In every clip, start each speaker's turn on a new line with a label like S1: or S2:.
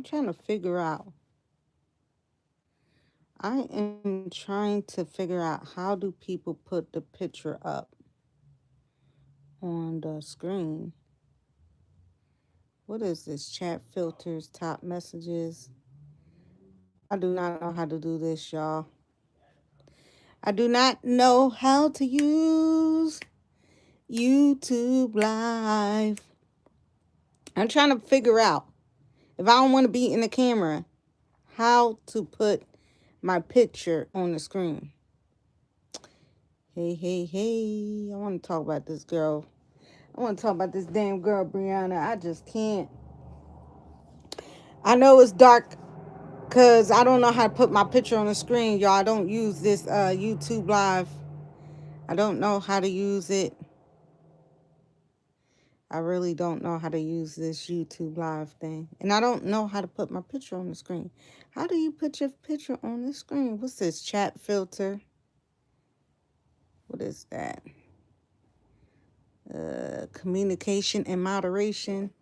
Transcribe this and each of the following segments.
S1: I'm trying to figure out. I am trying to figure out how do people put the picture up on the screen. What is this? Chat filters, top messages. I do not know how to do this, y'all. I do not know how to use YouTube Live. I'm trying to figure out, if I don't want to be in the camera, how to put my picture on the screen. Hey, hey, hey. I want to talk about this girl. I want to talk about this damn girl, Briana. I just can't. I know it's dark because I don't know how to put my picture on the screen, y'all. I don't use this YouTube Live. I don't know how to use it. I really don't know how to use this YouTube Live thing. And I don't know how to put my picture on the screen. How do you put your picture on the screen? What's this? Chat filter. What is that? Communication and moderation.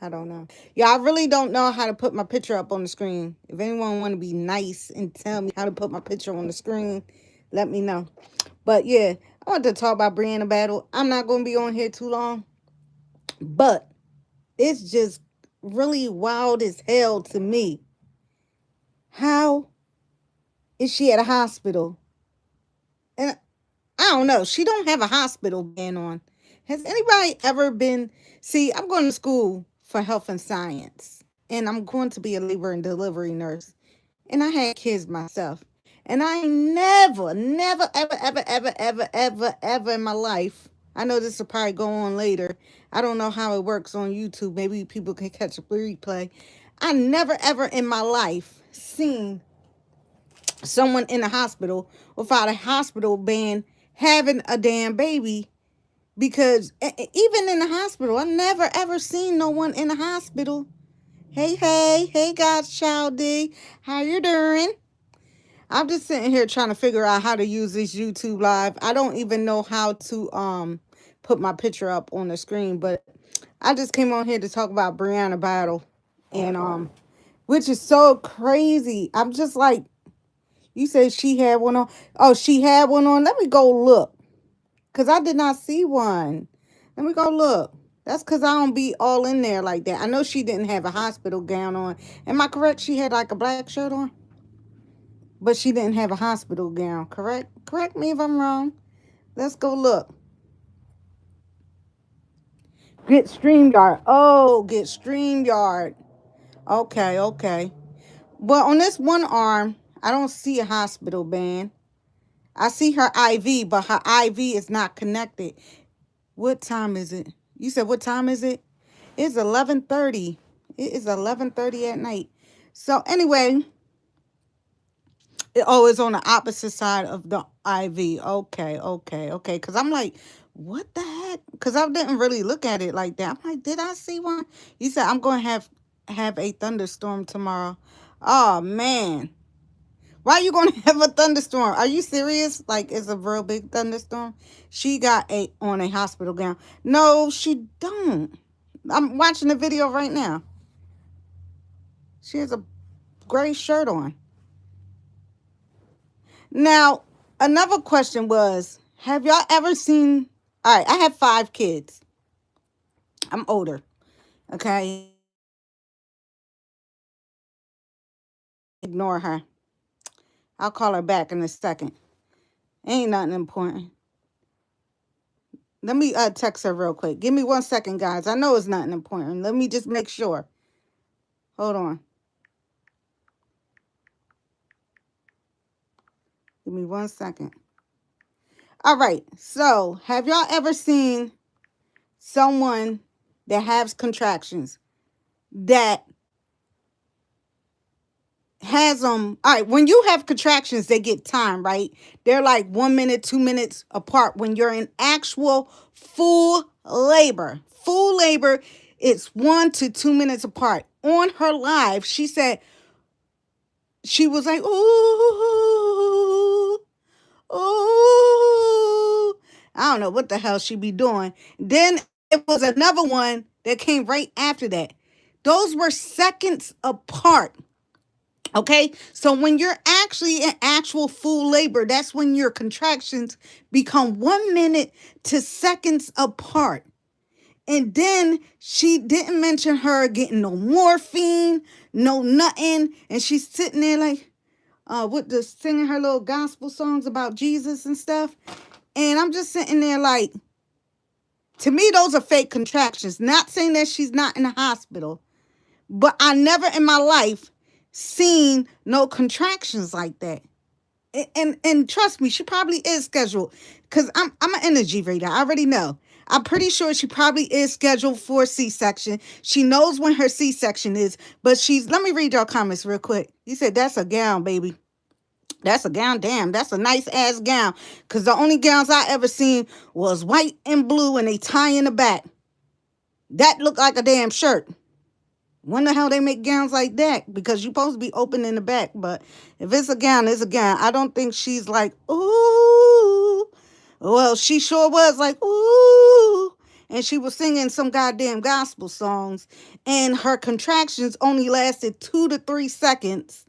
S1: I don't know. Yeah, I really don't know how to put my picture up on the screen. If anyone want to be nice and tell me how to put my picture on the screen, let me know. But yeah, I want to talk about Briana battle. I'm not going to be on here too long. But it's just really wild as hell to me. How is she at a hospital? And I don't know. She don't have a hospital ban on. Has anybody ever been... See, I'm going to school for health and science. And I'm going to be a labor and delivery nurse. And I had kids myself. And I never, ever in my life... I know this will probably go on later. I don't know how it works on YouTube. Maybe people can catch a replay. I never, ever in my life seen someone in the hospital without a hospital ban having a damn baby. Because even in the hospital, I never, ever seen no one in the hospital. Hey, God's child D. How you doing? I'm just sitting here trying to figure out how to use this YouTube Live. I don't even know how to put my picture up on the screen, but I just came on here to talk about Briana battle, and which is so crazy. I'm just like, you said she had one on. Oh, she had one on. Let me go look, cause I did not see one. Let me go look. That's because I don't be all in there like that. I know she didn't have a hospital gown on. Am I correct? She had like a black shirt on? But she didn't have a hospital gown, correct? Correct me if I'm wrong. Let's go look. Get StreamYard. Oh, get StreamYard. Okay. But on this one arm, I don't see a hospital band. I see her IV, but her IV is not connected. What time is it? You said what time is it? It's 11:30. It is 11:30 at night. So anyway, it's on the opposite side of the IV. Okay. Because I'm like, what the heck? Because I didn't really look at it like that. I'm like, did I see one? You said I'm going to have a thunderstorm tomorrow. Oh, man. Why are you going to have a thunderstorm? Are you serious? Like, it's a real big thunderstorm? She got on a hospital gown. No, she don't. I'm watching the video right now. She has a gray shirt on. Now, another question was, have y'all ever seen... All right, I have 5 kids. I'm older. Okay? Ignore her. I'll call her back in a second. Ain't nothing important. Let me text her real quick. Give me 1 second, guys. I know it's nothing important. Let me just make sure. Hold on. Give me 1 second. All right. So, have y'all ever seen someone that has contractions that has all right, when you have contractions, they get time, right? They're like 1 minute, 2 minutes apart. When you're in actual full labor, it's 1 to 2 minutes apart. On her live, she said she was like, ooh, I don't know what the hell she be doing. Then it was another one that came right after that. Those were seconds apart. Okay, so when you're actually in actual full labor, that's when your contractions become 1 minute to seconds apart. And then she didn't mention her getting no morphine, no nothing. And she's sitting there like, with the singing her little gospel songs about Jesus and stuff. And I'm just sitting there like, to me, those are fake contractions. Not saying that she's not in the hospital, but I never in my life seen no contractions like that. And trust me, she probably is scheduled, because I'm an energy reader. I already know. I'm pretty sure she probably is scheduled for C-section. She knows when her C-section is, but let me read your comments real quick. You said, that's a gown, baby. That's a gown. Damn, that's a nice ass gown. Because the only gowns I ever seen was white and blue and they tie in the back. That looked like a damn shirt. Wonder how they make gowns like that, because you're supposed to be open in the back. But if it's a gown, it's a gown. I don't think she's like, ooh. Well, she sure was like, ooh. And she was singing some goddamn gospel songs. And her contractions only lasted 2 to 3 seconds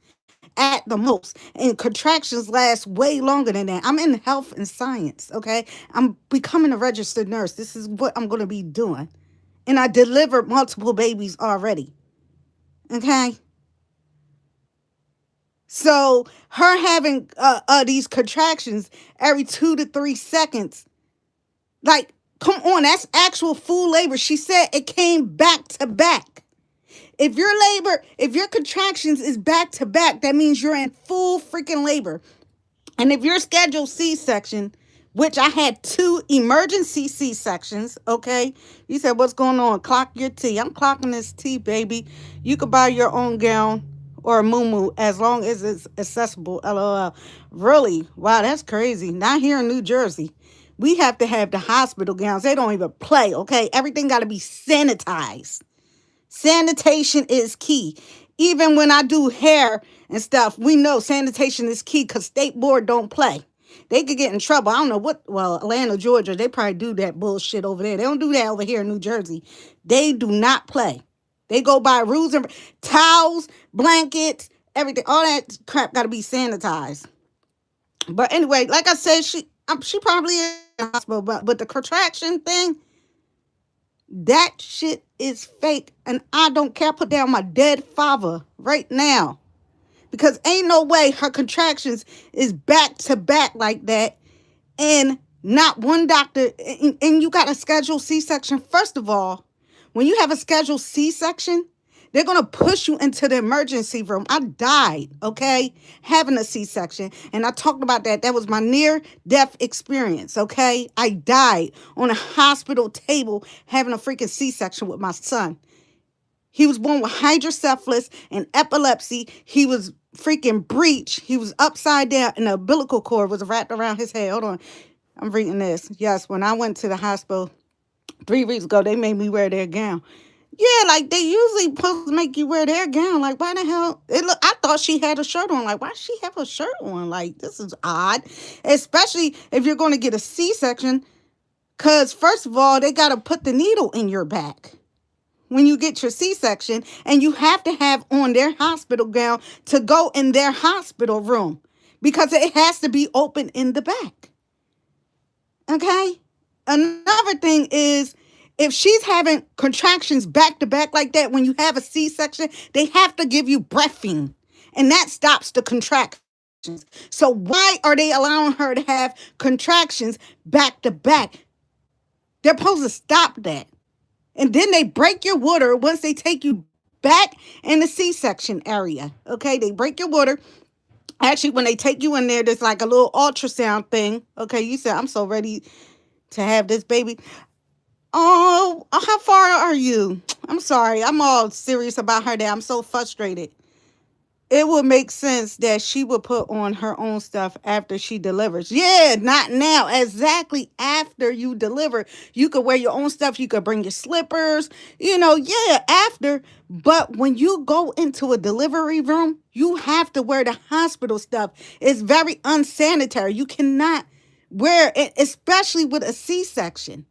S1: at the most. And contractions last way longer than that. I'm in health and science, okay? I'm becoming a registered nurse. This is what I'm going to be doing. And I delivered multiple babies already. Okay? So her having these contractions every 2 to 3 seconds, like, come on, that's actual full labor. She said it came back to back. If your contractions is back to back, that means you're in full freaking labor. And if you're scheduled C-section, which I had 2 emergency C-sections, okay? You said, what's going on? Clock your tea. I'm clocking this tea, baby. You could buy your own gown or a muumuu as long as it's accessible, LOL. Really? Wow, that's crazy. Not here in New Jersey. We have to have the hospital gowns. They don't even play, okay? Everything got to be sanitized. Sanitation is key. Even when I do hair and stuff, we know sanitation is key, because state board don't play. They could get in trouble. I don't know what, well, Atlanta, Georgia, they probably do that bullshit over there. They don't do that over here in New Jersey. They do not play. They go by rules and towels, blankets, everything. All that crap got to be sanitized. But anyway, like I said, she probably is in the hospital, but the contraction thing, that shit is fake. And I don't care. Put down my dead father right now. Because ain't no way her contractions is back to back like that. And not one doctor. And you got a scheduled C-section. First of all, when you have a scheduled C-section, they're going to push you into the emergency room. I died, okay, having a C-section. And I talked about that. That was my near-death experience, okay? I died on a hospital table having a freaking C-section with my son. He was born with hydrocephalus and epilepsy. He was freaking breech. He was upside down and the umbilical cord was wrapped around his head. Hold on. I'm reading this. Yes, when I went to the hospital 3 weeks ago, they made me wear their gown. Yeah, like they usually supposed to make you wear their gown. Like, why the hell? I thought she had a shirt on. Like, why does she have a shirt on? Like, this is odd. Especially if you're going to get a C-section. Because, first of all, they got to put the needle in your back when you get your C-section. And you have to have on their hospital gown to go in their hospital room. Because it has to be open in the back. Okay? Another thing is, if she's having contractions back to back like that, when you have a C-section, they have to give you breathing. And that stops the contractions. So why are they allowing her to have contractions back to back? They're supposed to stop that. And then they break your water once they take you back in the C-section area. Okay, they break your water. Actually, when they take you in there, there's like a little ultrasound thing. Okay, you said, I'm so ready to have this baby. Oh, how far are you? I'm sorry. I'm all serious about her there. I'm so frustrated. It would make sense that she would put on her own stuff after she delivers. Yeah, not now. Exactly after you deliver. You could wear your own stuff. You could bring your slippers. Yeah, after. But when you go into a delivery room, you have to wear the hospital stuff. It's very unsanitary. You cannot wear it, especially with a C-section.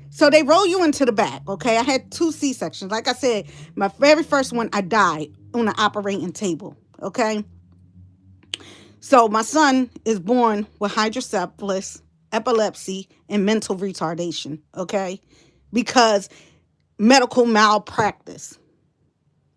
S1: So they roll you into the back. Okay, I had 2 C-sections. Like I said, my very first one, I died on the operating table. Okay, so my son is born with hydrocephalus, epilepsy, and mental retardation. Okay, because medical malpractice.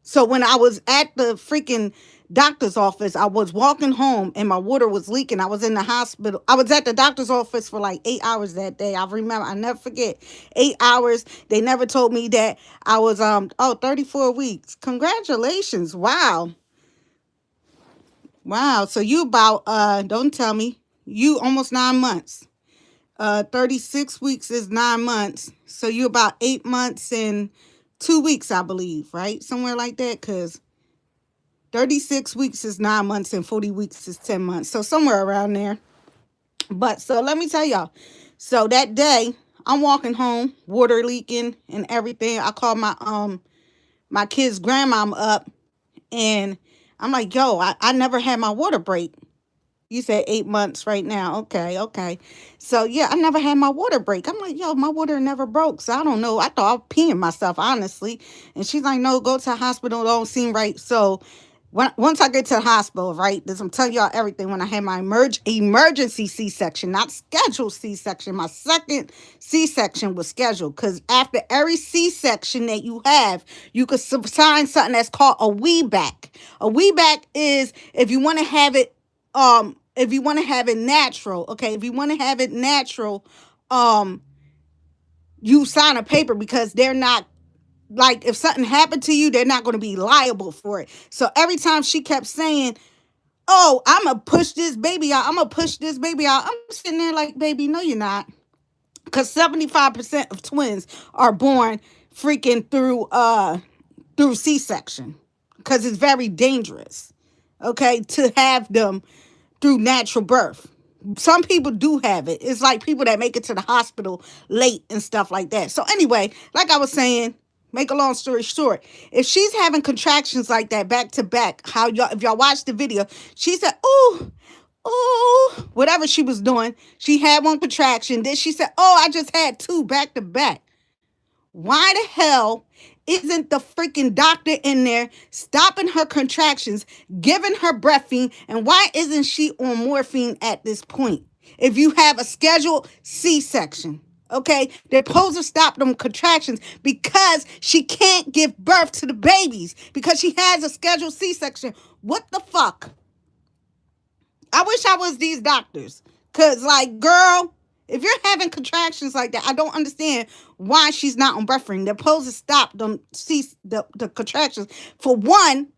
S1: So when I was at the freaking doctor's office, I was walking home and my water was leaking. I was in the hospital. I was at the doctor's office for like 8 hours that day. I remember, I never forget. 8 hours. They never told me that I was 34 weeks. Congratulations. Wow. Wow. So you about don't tell me. You almost 9 months. 36 weeks is 9 months. So you about 8 months and 2 weeks, I believe, right? Somewhere like that, because 36 weeks is 9 months and 40 weeks is 10 months. So somewhere around there. But so let me tell y'all. So that day, I'm walking home, water leaking and everything. I called my kid's grandmom up and I'm like, yo, I never had my water break. You said 8 months right now. Okay, okay. So yeah, I never had my water break. I'm like, yo, my water never broke. So I don't know. I thought I was peeing myself, honestly. And she's like, no, go to the hospital. Don't seem right. So once I get to the hospital, right, this, I'm telling y'all everything. When I had my emergency C-section, not scheduled C-section, my second C-section was scheduled because after every C-section that you have, you could sign something that's called a WEBAC. A WEBAC is if you want to have it natural, okay, if you want to have it natural, you sign a paper because they're not, like, if something happened to you, they're not going to be liable for it. So every time she kept saying, oh, I'm going to push this baby out, I'm going to push this baby out, I'm sitting there like, baby, no, you're not. Because 75% of twins are born freaking through C-section. Because it's very dangerous, okay, to have them through natural birth. Some people do have it. It's like people that make it to the hospital late and stuff like that. So anyway, like I was saying, make a long story short, if she's having contractions like that back to back, if y'all watch the video, she said, ooh, ooh, whatever she was doing, she had one contraction. Then she said, oh, I just had 2 back to back. Why the hell isn't the freaking doctor in there stopping her contractions, giving her breathing, and why isn't she on morphine at this point? If you have a scheduled C-section, okay, they're supposed to stop them contractions because she can't give birth to the babies because she has a scheduled C-section. What the fuck? I wish I was these doctors. Because, like, girl, if you're having contractions like that, I don't understand why she's not on breastfeeding. They're supposed to stop them, cease the contractions. For one,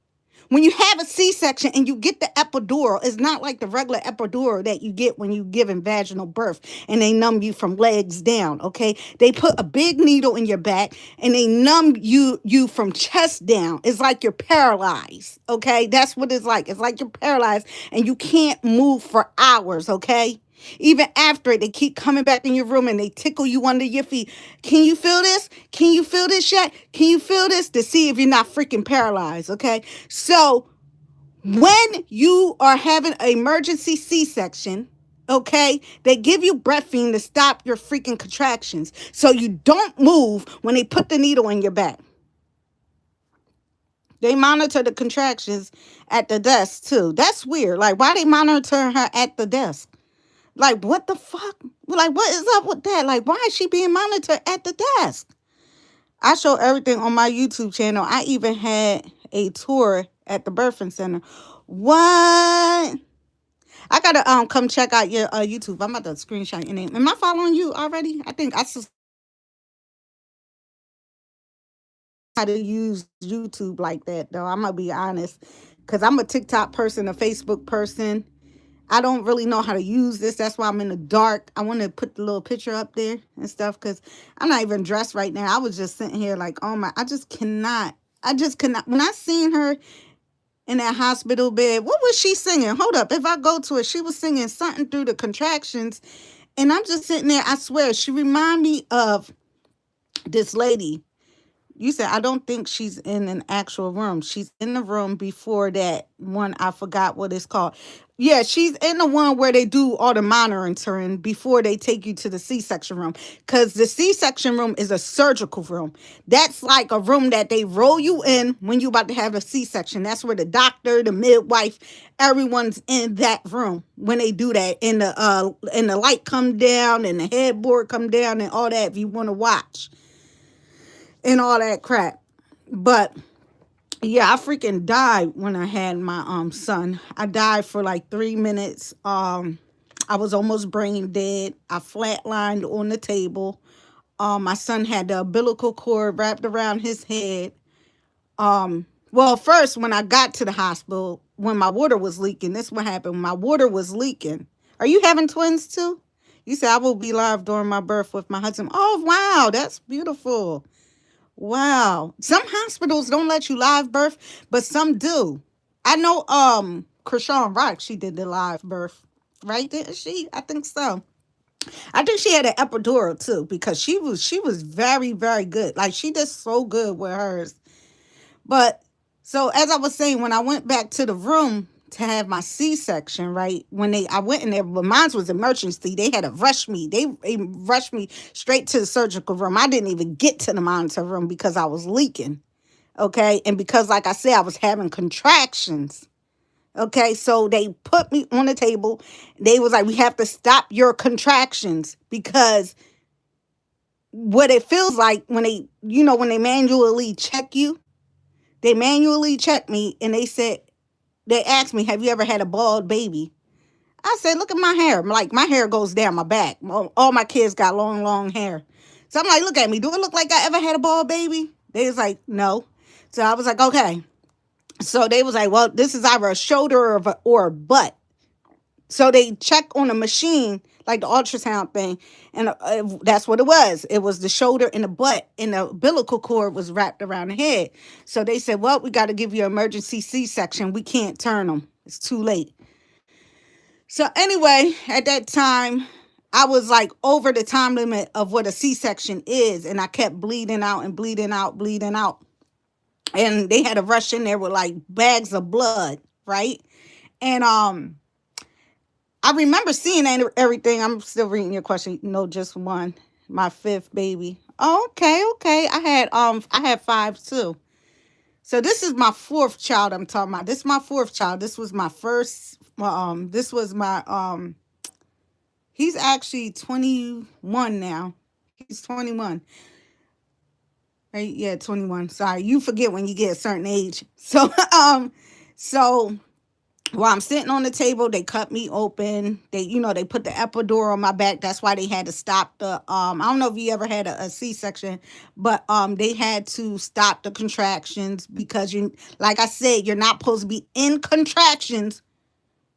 S1: when you have a C-section and you get the epidural, it's not like the regular epidural that you get when you give in vaginal birth and they numb you from legs down, okay? They put a big needle in your back and they numb you from chest down. It's like you're paralyzed, okay? That's what it's like. It's like you're paralyzed and you can't move for hours, okay? Even after it, they keep coming back in your room and they tickle you under your feet. Can you feel this? Can you feel this yet? Can you feel this? To see if you're not freaking paralyzed, okay? So when you are having an emergency C-section, okay, they give you breathing to stop your freaking contractions so you don't move when they put the needle in your back. They monitor the contractions at the desk too. That's weird. Like, why they monitor her at the desk? Like, what the fuck? Like, what is up with that? Like, why is she being monitored at the desk? I show everything on my YouTube channel. I even had a tour at the birthing center. What? I gotta come check out your YouTube. I'm about to screenshot your name. Am I following you already? I think I just how to use YouTube like that, though. I'm gonna be honest, because I'm a TikTok person, a Facebook person. I don't really know how to use this. That's why I'm in the dark. I want to put the little picture up there and stuff because I'm not even dressed right now. I was just sitting here like, oh my, I just cannot. When I seen her in that hospital bed, what was she singing? Hold up. If I go to it, she was singing something through the contractions. And I'm just sitting there. I swear, she reminded me of this lady You said, I don't think she's in an actual room. She's in the room before that one. I forgot what it's called. Yeah, she's in the one where they do all the monitoring before they take you to the C-section room. Because the C-section room is a surgical room. That's like a room that they roll you in when you about to have a C-section. That's where the doctor, the midwife, everyone's in that room when they do that. And the light come down and the headboard come down and all that if you want to watch and all that crap. But yeah, I freaking died when I had my son. I died for like 3 minutes. I was almost brain dead. I flatlined on the table. My son had the umbilical cord wrapped around his head. Well, first when I got to the hospital, when my water was leaking, this what happened. My water was leaking. Are you having twins too? You said I will be live during my birth with my husband. Oh wow, that's beautiful. Wow. Some hospitals don't let you live birth, but some do. I know Krishan Rock, she did the live birth. Right? Didn't she? I think so. I think she had an epidural too, because she was very, very good. Like she did so good with hers. But so as I was saying, when I went back to the room to have my C-section, right? I went in there, but mine was emergency. They had to rush me. They rushed me straight to the surgical room. I didn't even get to the monitor room because I was leaking. Okay. And because, like I said, I was having contractions. Okay. So they put me on the table. They was like, we have to stop your contractions because what it feels like when they manually check you, they manually checked me and they asked me, have you ever had a bald baby? I said, look at my hair. Like, my hair goes down my back. All my kids got long, long hair. So I'm like, look at me. Do it look like I ever had a bald baby? They was like, no. So I was like, okay. So they was like, well, this is either a shoulder or a butt. So they check on the machine, like the ultrasound thing, and that's what it was. It was the shoulder and the butt, and the umbilical cord was wrapped around the head. So they said, well, we got to give you an emergency C-section. We can't turn them. It's too late. So anyway, at that time, I was like over the time limit of what a C-section is, and I kept bleeding out and bleeding out, bleeding out. And they had to rush in there with like bags of blood, right? And I remember seeing everything. I'm still reading your question. No, just one. My fifth baby. Oh, okay. I had five too. So this is my fourth child I'm talking about. This is my fourth child. This was my first. This was my He's actually 21 now. He's 21. Right? Yeah, 21. Sorry, you forget when you get a certain age. So while I'm sitting on the table, they cut me open. They put the epidural on my back. That's why they had to stop the I don't know if you ever had a C-section, but they had to stop the contractions because like I said, you're not supposed to be in contractions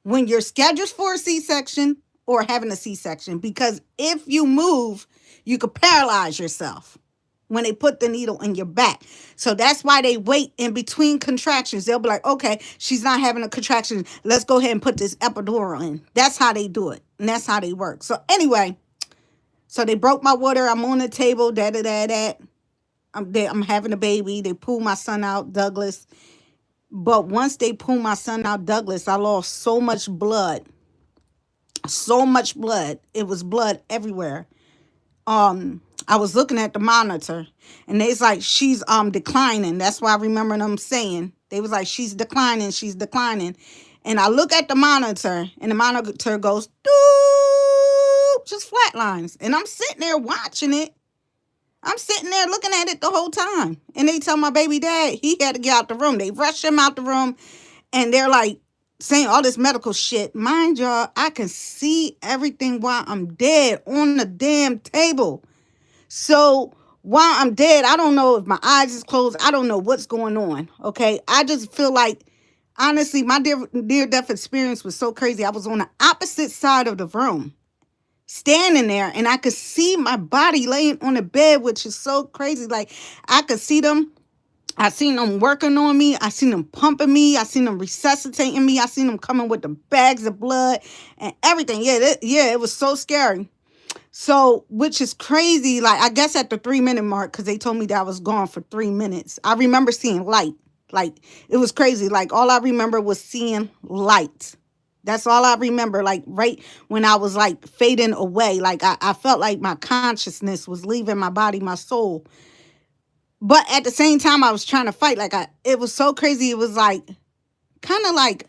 S1: when you're scheduled for a C-section or having a C-section, because if you move, you could paralyze yourself when they put the needle in your back. So that's why they wait in between contractions. They'll be like, okay, she's not having a contraction. Let's go ahead and put this epidural in. That's how they do it. And that's how they work. So anyway, so they broke my water. I'm on the table, I'm having a baby. They pulled my son out, Douglas. But once they pulled my son out, Douglas, I lost so much blood. So much blood. It was blood everywhere. I was looking at the monitor and they's like, she's declining. That's why I remember them saying. They was like, she's declining. And I look at the monitor and the monitor goes, doop, just flatlines. And I'm sitting there watching it. I'm sitting there looking at it the whole time. And they tell my baby dad he had to get out the room. They rushed him out the room and they're like saying all this medical shit. Mind y'all, I can see everything while I'm dead on the damn table. So while I'm dead, I don't know if my eyes is closed. I don't know what's going on. Okay. I just feel like, honestly, my near-death experience was so crazy. I was on the opposite side of the room, standing there, and I could see my body laying on the bed, which is so crazy. Like, I could see them. I seen them working on me. I seen them pumping me. I seen them resuscitating me. I seen them coming with the bags of blood and everything. Yeah, it was so scary. So, which is crazy. Like, I guess at the 3 minute mark, because they told me that I was gone for 3 minutes. I remember seeing light. Like, it was crazy. Like, all I remember was seeing light. That's all I remember. Like, right when I was like fading away, like, I felt like my consciousness was leaving my body, my soul. But at the same time, I was trying to fight. Like, it was so crazy. It was like, kind of like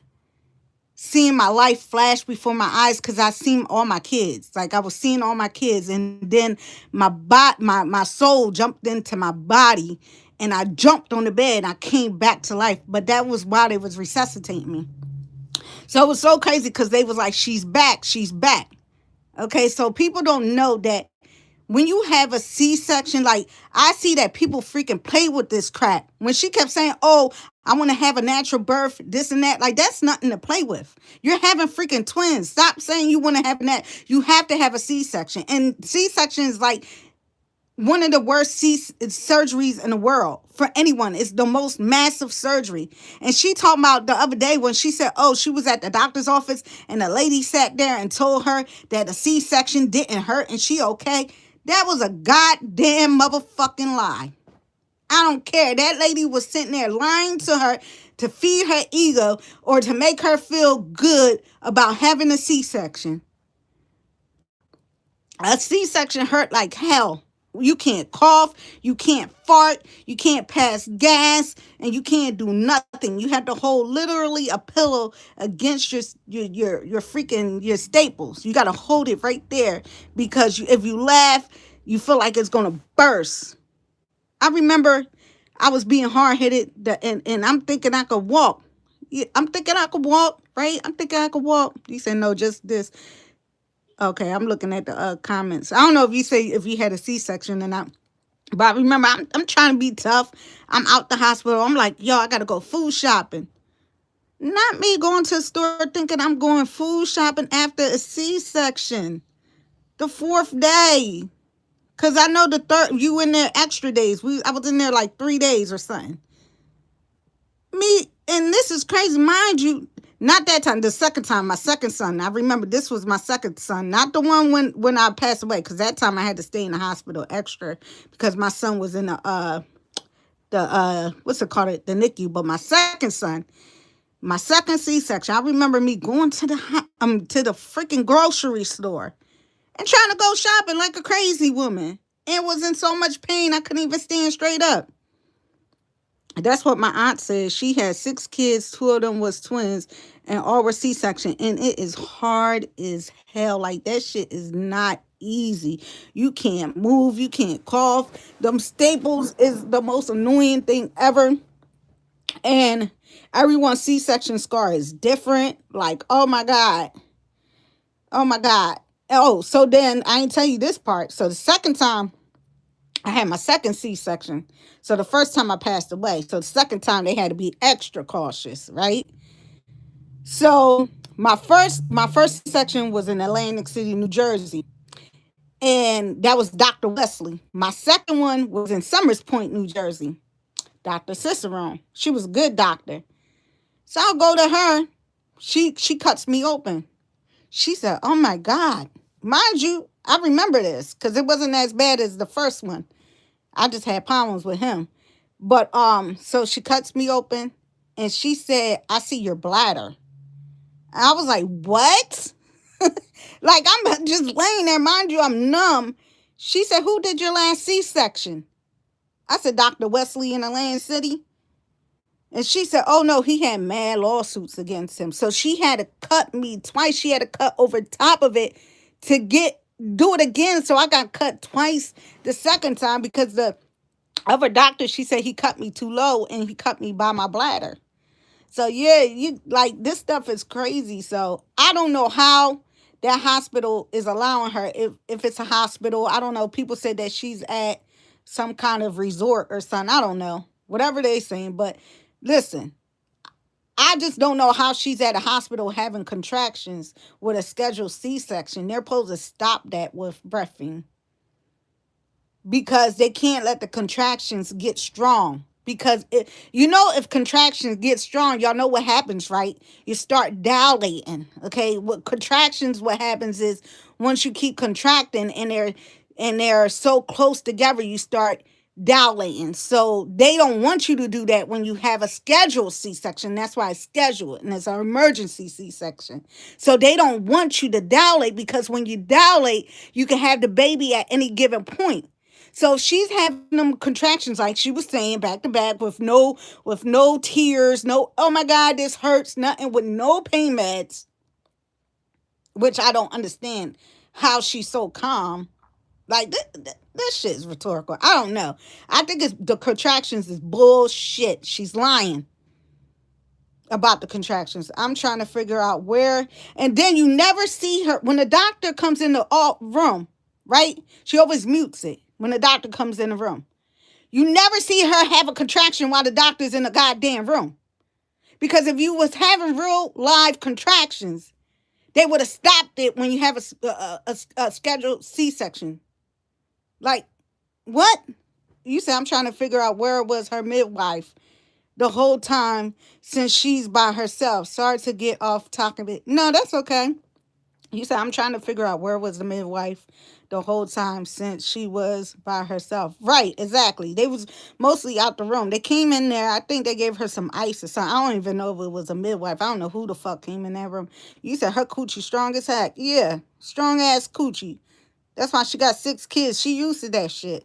S1: seeing my life flash before my eyes because I seen all my kids. Like I was seeing all my kids, and then my soul jumped into my body, and I jumped on the bed and I came back to life. But that was while they was resuscitating me. So it was so crazy because they was like, she's back, she's back. Okay, so people don't know that when you have a C-section, like I see that people freaking play with this crap. When she kept saying, oh, I want to have a natural birth, this and that, like that's nothing to play with. You're having freaking twins. Stop saying you want to have that. You have to have a C-section. And C-section is like one of the worst surgeries in the world for anyone. It's the most massive surgery. And she talked about the other day when she said, oh, she was at the doctor's office and the lady sat there and told her that a C-section didn't hurt and she okay. That was a goddamn motherfucking lie. I don't care. That lady was sitting there lying to her to feed her ego or to make her feel good about having a C-section. A C-section hurt like hell. You can't cough, you can't fart, you can't pass gas, and you can't do nothing. You have to hold literally a pillow against your freaking your staples. You got to hold it right there because if you laugh, you feel like it's gonna burst. I remember I was being hard-headed, and I'm thinking I could walk. I'm thinking I could walk, right? I'm thinking I could walk. You said no, just this. Okay, I'm looking at the comments. I don't know if you say if you had a C-section or not. But remember, I'm trying to be tough. I'm out the hospital. I'm like, yo, I got to go food shopping. Not me going to the store thinking I'm going food shopping after a C-section. The fourth day. Because I know the third, you in there extra days. I was in there like 3 days or something. Me, and this is crazy. Mind you, not that time, the second time, my second son. I remember this was my second son, not the one when I passed away, because that time I had to stay in the hospital extra because my son was in the what's it called, the NICU. But my second son, my second C-section, I remember me going to the freaking grocery store and trying to go shopping like a crazy woman. And was in so much pain I couldn't even stand straight up. That's what my aunt said. She had 6 kids. 2 of them was twins, and all were C-section. And it is hard as hell. Like, that shit is not easy. You can't move. You can't cough. Them staples is the most annoying thing ever. And everyone's C-section scar is different. Like, oh my God. Oh my God. Oh, so then I ain't tell you this part. So the second time, I had my second C-section. So the first time I passed away. So the second time they had to be extra cautious, right? So my first section was in Atlantic City, New Jersey. And that was Dr. Wesley. My second one was in Summers Point, New Jersey. Dr. Cicerone. She was a good doctor. So I'll go to her. She cuts me open. She said, oh my God. Mind you, I remember this because it wasn't as bad as the first one. I just had problems with him. But so she cuts me open and she said, I see your bladder. And I was like, what? Like, I'm just laying there. Mind you, I'm numb. She said, who did your last C-section? I said, Dr. Wesley in Atlantic City. And she said, oh no, he had mad lawsuits against him. So she had to cut me twice. She had to cut over top of it to do it again. So I got cut twice the second time because the other doctor, she said he cut me too low and he cut me by my bladder. So yeah, you like this stuff is crazy. So I don't know how that hospital is allowing her. If it's a hospital, I don't know. People said that she's at some kind of resort or something. I don't know. Whatever they saying. But listen, I just don't know how she's at a hospital having contractions with a scheduled C-section. They're supposed to stop that with breathing because they can't let the contractions get strong. Because you know, if contractions get strong, y'all know what happens, right? You start dilating. Okay, what contractions? What happens is once you keep contracting and they're so close together, you start dilating. So they don't want you to do that when you have a scheduled C-section. That's why it's scheduled and it's an emergency C-section. So they don't want you to dilate, because when you dilate, you can have the baby at any given point. So she's having them contractions, like she was saying, back to back, with no tears, no, oh my God, this hurts, nothing, with no pain meds, which I don't understand how she's so calm. Like this shit is rhetorical. I don't know. I think it's the contractions is bullshit. She's lying about the contractions. I'm trying to figure out where. And then you never see her when the doctor comes in the room, right? She always mutes it when the doctor comes in the room. You never see her have a contraction while the doctor's in the goddamn room. Because if you was having real live contractions, they would have stopped it when you have a scheduled C-section. Like, what? You say I'm trying to figure out where was her midwife the whole time since she's by herself. Sorry to get off topic. No, that's okay. You said I'm trying to figure out where was the midwife the whole time since she was by herself. Right, exactly. They was mostly out the room. They came in there. I think they gave her some ice or something. I don't even know if it was a midwife. I don't know who the fuck came in that room. You said her coochie strong as heck. Yeah, strong ass coochie. That's why she got 6 kids. She used to that shit.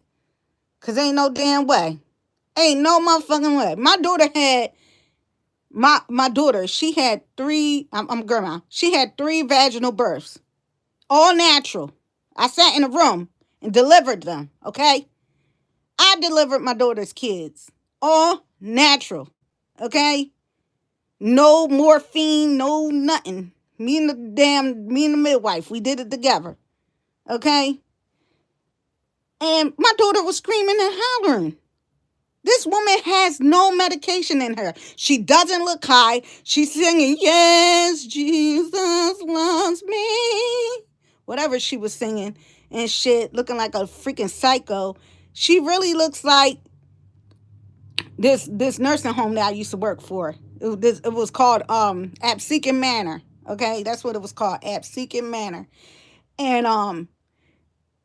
S1: Because ain't no damn way. Ain't no motherfucking way. My daughter, she had 3, I'm grandma. She had 3 vaginal births. All natural. I sat in a room and delivered them, okay? I delivered my daughter's kids. All natural, okay? No morphine, no nothing. Me and the midwife, we did it together, okay? And my daughter was screaming and hollering. This woman has no medication in her. She doesn't look high. She's singing, yes, Jesus loves me. Whatever she was singing and shit, looking like a freaking psycho. She really looks like this nursing home that I used to work for. It was called Absecon Manor. Okay, that's what it was called, Absecon Manor. And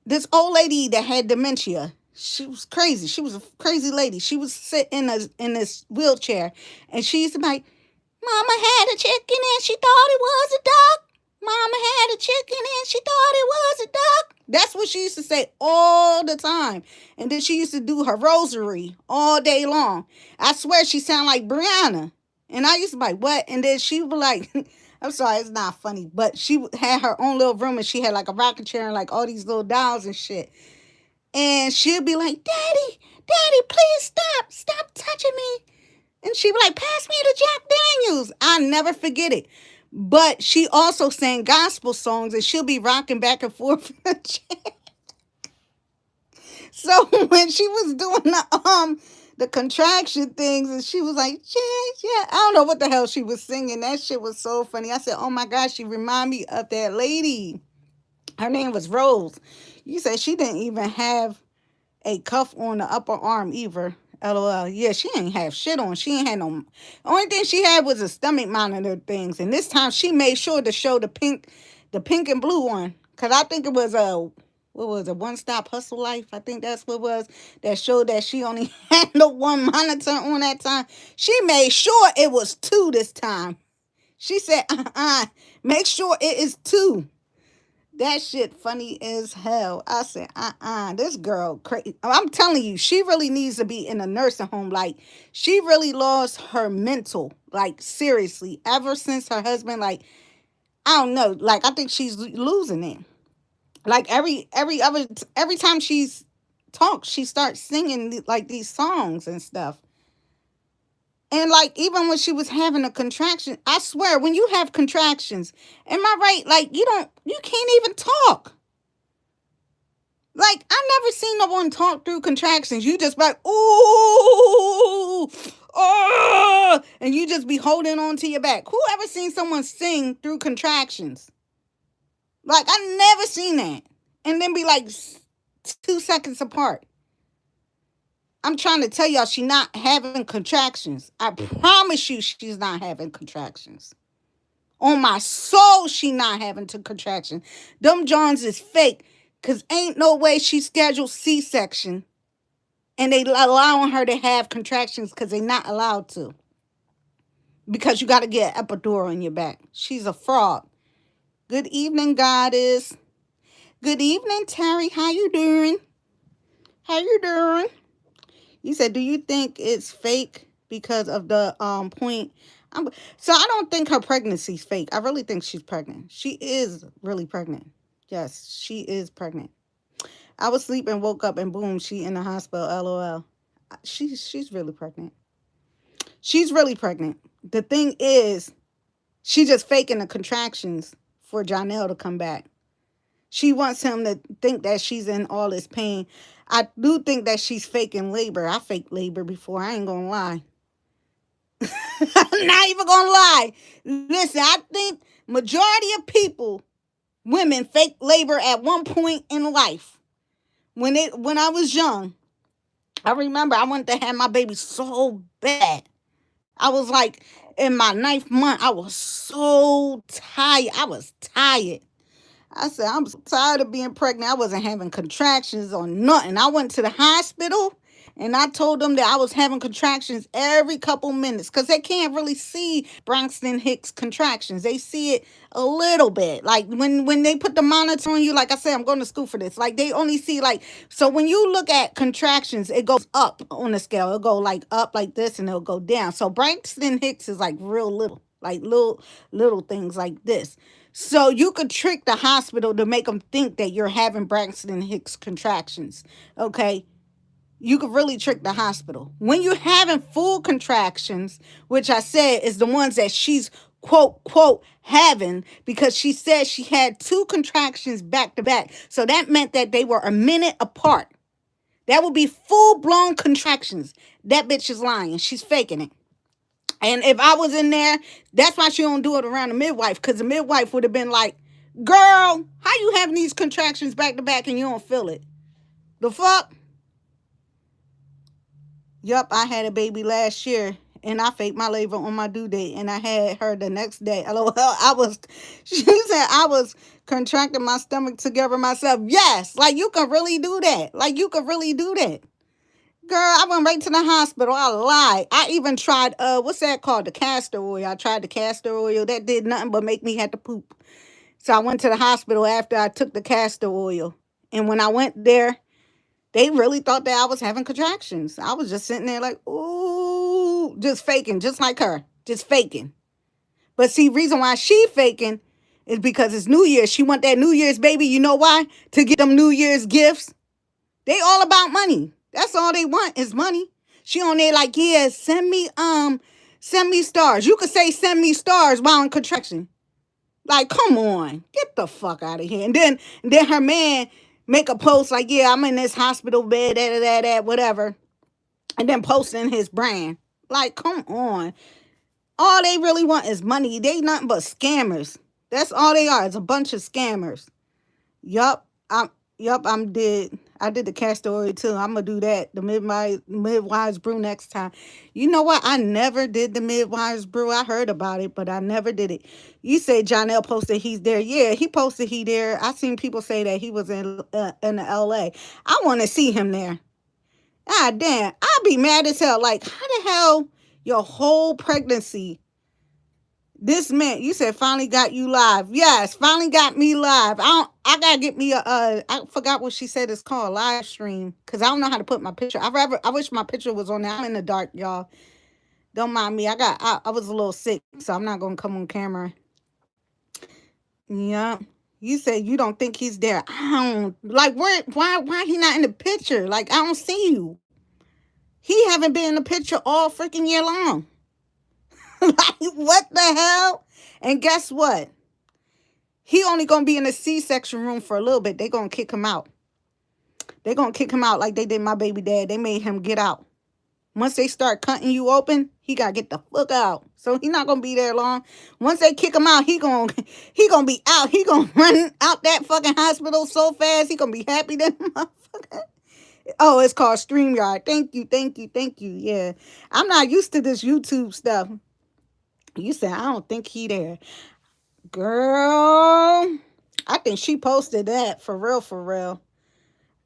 S1: this old lady that had dementia. She was crazy. She was a crazy lady. She was sitting in this wheelchair, and she used to be like, Mama had a chicken and she thought it was a duck. Mama had a chicken and she thought it was a duck. That's what she used to say all the time. And then she used to do her rosary all day long. I swear she sounded like Briana. And I used to be like, what? And then she would be like, I'm sorry, it's not funny, but she had her own little room and she had like a rocking chair and like all these little dolls and shit. And she'd be like, Daddy, please stop touching me. And she'd be like, pass me the Jack Daniels. I'll never forget it. But she also sang gospel songs and she'll be rocking back and forth in the chair. So when she was doing the contraction things and she was like, yeah, I don't know what the hell she was singing. That shit was so funny. I said, oh my gosh, she remind me of that lady. Her name was Rose. You said she didn't even have a cuff on the upper arm either. LOL. Yeah, she ain't have shit on. She ain't had no. Only thing she had was a stomach monitor things. And this time she made sure to show the pink and blue one. Cause I think it was a One Stop Hustle Life. I think that's what it was. That showed that she only had the one monitor on that time. She made sure it was 2 this time. She said, make sure it is 2. That shit funny as hell. I said, this girl crazy. I'm telling you, she really needs to be in a nursing home. Like, she really lost her mental. Like, seriously. Ever since her husband, like, I don't know. Like, I think she's losing it. Like, every time she's talks, she starts singing, like, these songs and stuff. And like, even when she was having a contraction, I swear, when you have contractions, am I right? Like, you can't even talk. Like, I never seen no one talk through contractions. You just like, ooh, oh, and you just be holding on to your back. Who ever seen someone sing through contractions? Like, I never seen that. And then be like 2 seconds apart. I'm trying to tell y'all she not having contractions. I promise you she's not having contractions. On my soul, she not having contractions. Them Johns is fake. Because ain't no way she scheduled C-section and they allowing her to have contractions because they not allowed to. Because you got to get epidural in your back. She's a fraud. Good evening, Goddess. Good evening, Terry. How you doing? How you doing? You said, do you think it's fake because of the point? So I don't think her pregnancy's fake. I really think she's pregnant. She is really pregnant. Yes, she is pregnant. I was sleeping, woke up, and boom, she in the hospital. LOL. She's really pregnant. She's really pregnant. The thing is, she just faking the contractions for Janelle to come back. She wants him to think that she's in all this pain. I do think that she's faking labor. I faked labor before. I ain't gonna lie. I'm not even gonna lie. Listen, I think majority of people, women, fake labor at one point in life. When I was young, I remember I wanted to have my baby so bad. I was like, in my 9th month, I was so tired. I was tired. I said, I'm so tired of being pregnant. I wasn't having contractions or nothing. I went to the hospital and I told them that I was having contractions every couple minutes because they can't really see Braxton Hicks contractions. They see it a little bit. Like when they put the monitor on you, like I said, I'm going to school for this. Like they only see so when you look at contractions, it goes up on the scale. It'll go like up like this and it'll go down. So Braxton Hicks is like real little, like little things like this. So you could trick the hospital to make them think that you're having Braxton Hicks contractions, okay? You could really trick the hospital. When you're having full contractions, which I said is the ones that she's quote, having, because she said she had 2 contractions back to back. So that meant that they were a minute apart. That would be full-blown contractions. That bitch is lying. She's faking it. And if I was in there, that's why she don't do it around the midwife, because the midwife would have been like, girl, how you having these contractions back to back and you don't feel it? The fuck? Yup, I had a baby last year and I faked my labor on my due date and I had her the next day. She said I was contracting my stomach together myself. Yes, like you can really do that. Like you can really do that. Girl, I went right to the hospital. I lied. I even tried, what's that called? The castor oil. I tried the castor oil. That did nothing but make me have to poop. So I went to the hospital after I took the castor oil. And when I went there, they really thought that I was having contractions. I was just sitting there like, ooh, just faking, just like her. Just faking. But see, reason why she faking is because it's New Year's. She want that New Year's baby. You know why? To get them New Year's gifts. They all about money. That's all they want is money. She on there like, yeah, send me stars. You could say send me stars while in contraction. Like, come on. Get the fuck out of here. And then her man make a post like, yeah, I'm in this hospital bed, that, whatever. And then posting his brand. Like, come on. All they really want is money. They nothing but scammers. That's all they are. It's a bunch of scammers. Yup, I'm did. I did the castor oil too. I'm gonna do that. The midwives brew next time. You know what? I never did the midwives brew. I heard about it, but I never did it. You say Janelle posted he's there. Yeah, he posted he there. I seen people say that he was in the LA. I want to see him there. God damn, I'll be mad as hell. Like, how the hell your whole pregnancy? This man, you said finally got you live. Yes, finally got me live. I gotta get me I forgot what she said it's called, live stream. Cause I don't know how to put my picture. I wish my picture was on there. I'm in the dark, y'all. Don't mind me. I was a little sick, so I'm not gonna come on camera. Yeah. You said you don't think he's there. I don't like why he not in the picture? Like, I don't see you. He haven't been in the picture all freaking year long. Like, what the hell? And guess what? He only gonna be in the C-section room for a little bit. They gonna kick him out. They gonna kick him out like they did my baby dad. They made him get out. Once they start cutting you open, he gotta get the fuck out. So he not gonna be there long. Once they kick him out, he gonna be out. He gonna run out that fucking hospital so fast. He gonna be happy that motherfucker. Oh, it's called StreamYard. Thank you, thank you, thank you. Yeah. I'm not used to this YouTube stuff. You said, I don't think he there. Girl, I think she posted that for real, for real.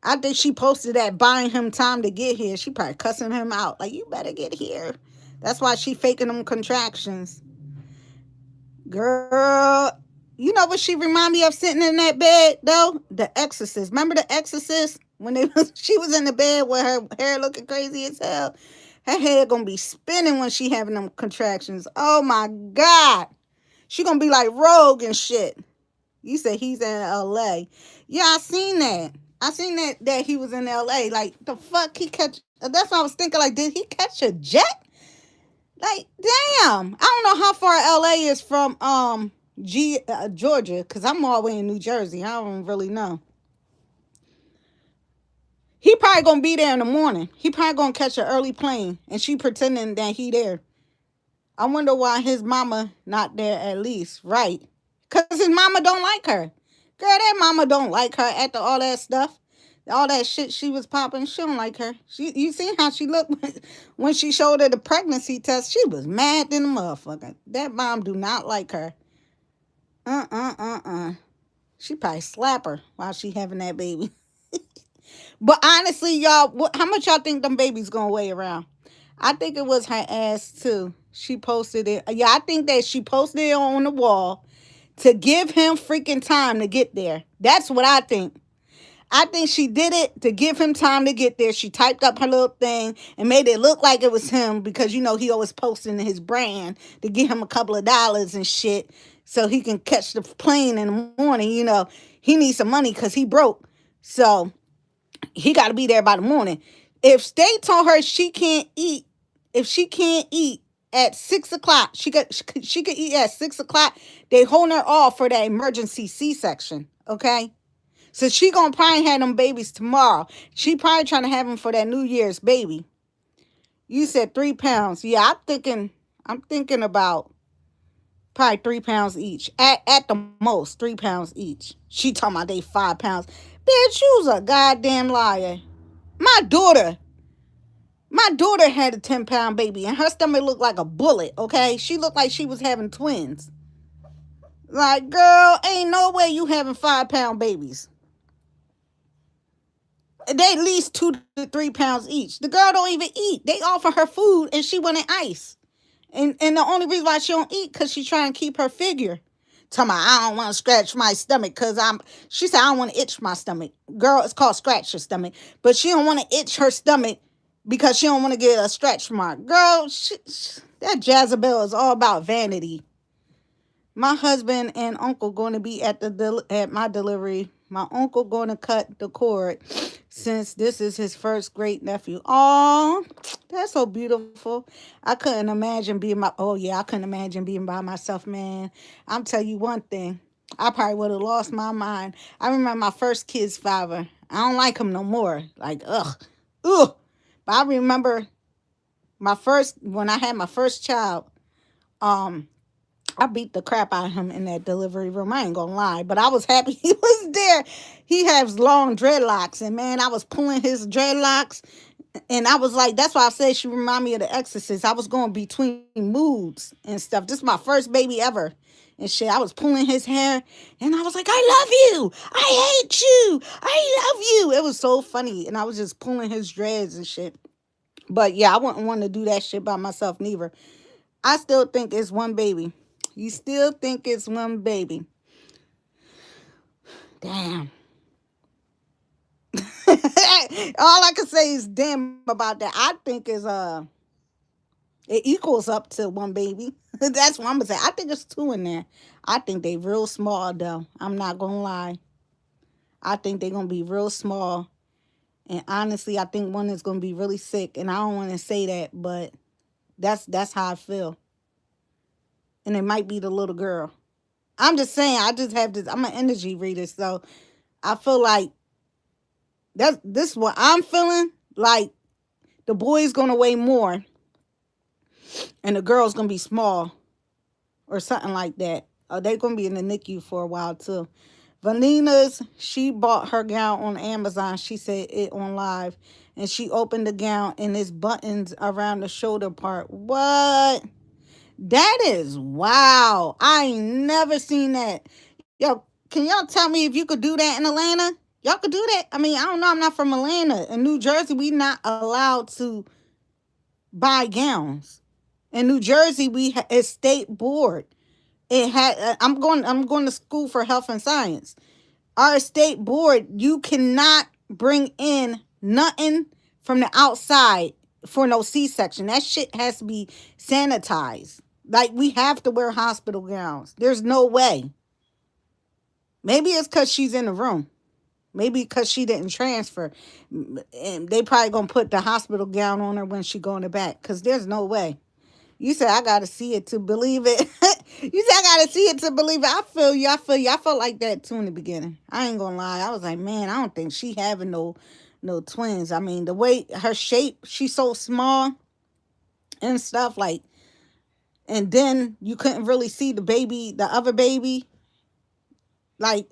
S1: I think she posted that buying him time to get here. She probably cussing him out. Like, you better get here. That's why she faking them contractions. Girl, you know what she remind me of sitting in that bed though? The Exorcist. Remember the Exorcist when she was in the bed with her hair looking crazy as hell. Her hair gonna be spinning when she having them contractions. Oh my god, she gonna be like Rogue and shit. You said he's in L.A. Yeah, I seen that. I seen that he was in L.A. Like the fuck he catch. That's what I was thinking. Like, did he catch a jet? Like, damn. I don't know how far LA is from Georgia, because I'm all the way in New Jersey. I don't really know. He probably gonna be there in the morning. He probably gonna catch an early plane, and she pretending that he there. I wonder why his mama not there at least, right? Cause his mama don't like her. Girl, that mama don't like her after all that stuff. All that shit she was popping, she don't like her. You seen how she looked when she showed her the pregnancy test? She was mad than a motherfucker. That mom do not like her. She probably slap her while she having that baby. But honestly, y'all, how much y'all think them babies gonna weigh around? I think it was her ass too. She posted it. Yeah, I think that she posted it on the wall to give him freaking time to get there. That's what I think. I think she did it to give him time to get there. She typed up her little thing and made it look like it was him because, you know, he always posting his brand to give him a couple of dollars and shit so he can catch the plane in the morning. You know, he needs some money because he broke. So he got to be there by the morning. If they told her she can't eat, if she can't eat at 6 o'clock, she could eat at 6 o'clock, they hold her off for that emergency C-section, okay? So she gonna probably have them babies tomorrow. She probably trying to have them for that New Year's baby. You said 3 pounds. Yeah, I'm thinking about probably 3 pounds each. At the most, 3 pounds each. She talking about they 5 pounds. Bitch, you was a goddamn liar. My daughter had a 10-pound baby and her stomach looked like a bullet, okay? She looked like she was having twins. Like, girl, ain't no way you having 5-pound babies. They at least 2 to 3 pounds each. The girl don't even eat. They offer her food and she wanted ice. And the only reason why she don't eat because she's trying to keep her figure. Tell me, I don't want to scratch my stomach because she said, I don't want to itch my stomach. Girl, it's called scratch your stomach. But she don't want to itch her stomach because she don't want to get a stretch mark. Girl, that Jezebel is all about vanity. My husband and uncle going to be at my delivery. My uncle going to cut the cord since this is his first great nephew. Oh, that's so beautiful. I couldn't imagine being I couldn't imagine being by myself, man. I'm tell you one thing. I probably would have lost my mind. I remember my first kid's father. I don't like him no more. Like, ugh. But I remember when I had my first child, I beat the crap out of him in that delivery room. I ain't gonna lie, but I was happy he was there. He has long dreadlocks, and man, I was pulling his dreadlocks, and I was like, that's why I said she remind me of the Exorcist. I was going between moods and stuff. This is my first baby ever, and shit. I was pulling his hair, and I was like, I love you. I hate you. I love you. It was so funny, and I was just pulling his dreads and shit. But yeah, I wouldn't want to do that shit by myself neither. I still think it's one baby. You still think it's one baby. Damn. All I can say is damn about that. I think it equals up to one baby. That's what I'm gonna say. I think it's 2 in there. I think they real small though. I'm not gonna lie. I think they're gonna be real small. And honestly, I think one is gonna be really sick. And I don't want to say that, but that's how I feel. And it might be the little girl. I'm just saying, I just have this, I'm an energy reader, so I feel like this is what I'm feeling. Like the boy's gonna weigh more and the girl's gonna be small or something like that. They're gonna be in the NICU for a while too. Vanina's, she bought her gown on Amazon. She said it on live. And she opened the gown and it's buttons around the shoulder part. What? That is wow. I ain't never seen that. Yo, can y'all tell me if you could do that in Atlanta? Y'all could do that? I mean, I don't know. I'm not from Atlanta. In New Jersey, we not allowed to buy gowns. In New Jersey, it's state board. It had. I'm going to school for health and science. Our state board, you cannot bring in nothing from the outside for no C-section. That shit has to be sanitized. Like, we have to wear hospital gowns. There's no way. Maybe it's because she's in the room. Maybe because she didn't transfer. And they probably going to put the hospital gown on her when she go in the back. Because there's no way. You said I gotta see it to believe it. You said I gotta see it to believe it. I feel you. I feel you. I felt like that too in the beginning. I ain't gonna lie. I was like, man, I don't think she having no twins. I mean, the way her shape, she's so small and stuff like. And then you couldn't really see the baby, the other baby. Like,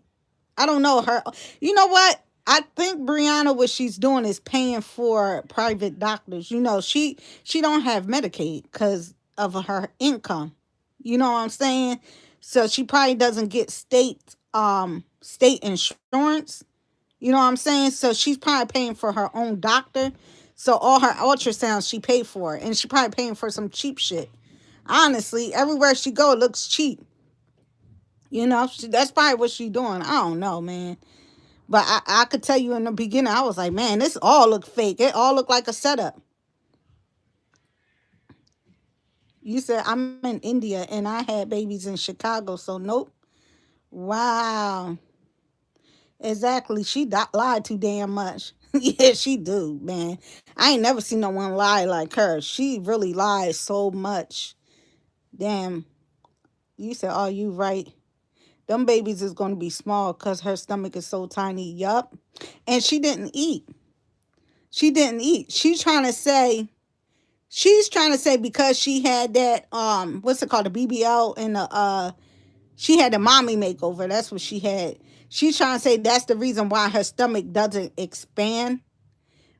S1: I don't know her. You know what? I think Briana, what she's doing is paying for private doctors. You know, she don't have Medicaid because of her income. You know what I'm saying? So she probably doesn't get state insurance. You know what I'm saying? So she's probably paying for her own doctor. So all her ultrasounds she paid for, and she probably paying for some cheap shit. Honestly, everywhere she go, it looks cheap. You know, that's probably what she's doing. I don't know, man. But I could tell you in the beginning, I was like, man, this all looked fake. It all looked like a setup. You said, I'm in India and I had babies in Chicago, so nope. Wow. Exactly. She lied too damn much. Yeah, she do, man. I ain't never seen no one lie like her. She really lies so much. Damn. You said, oh, you right. Them babies is going to be small because her stomach is so tiny. Yup. And she didn't eat. She didn't eat. She's trying to say because she had that what's it called, the BBL and the she had the mommy makeover. That's what she had. She's trying to say that's the reason why her stomach doesn't expand.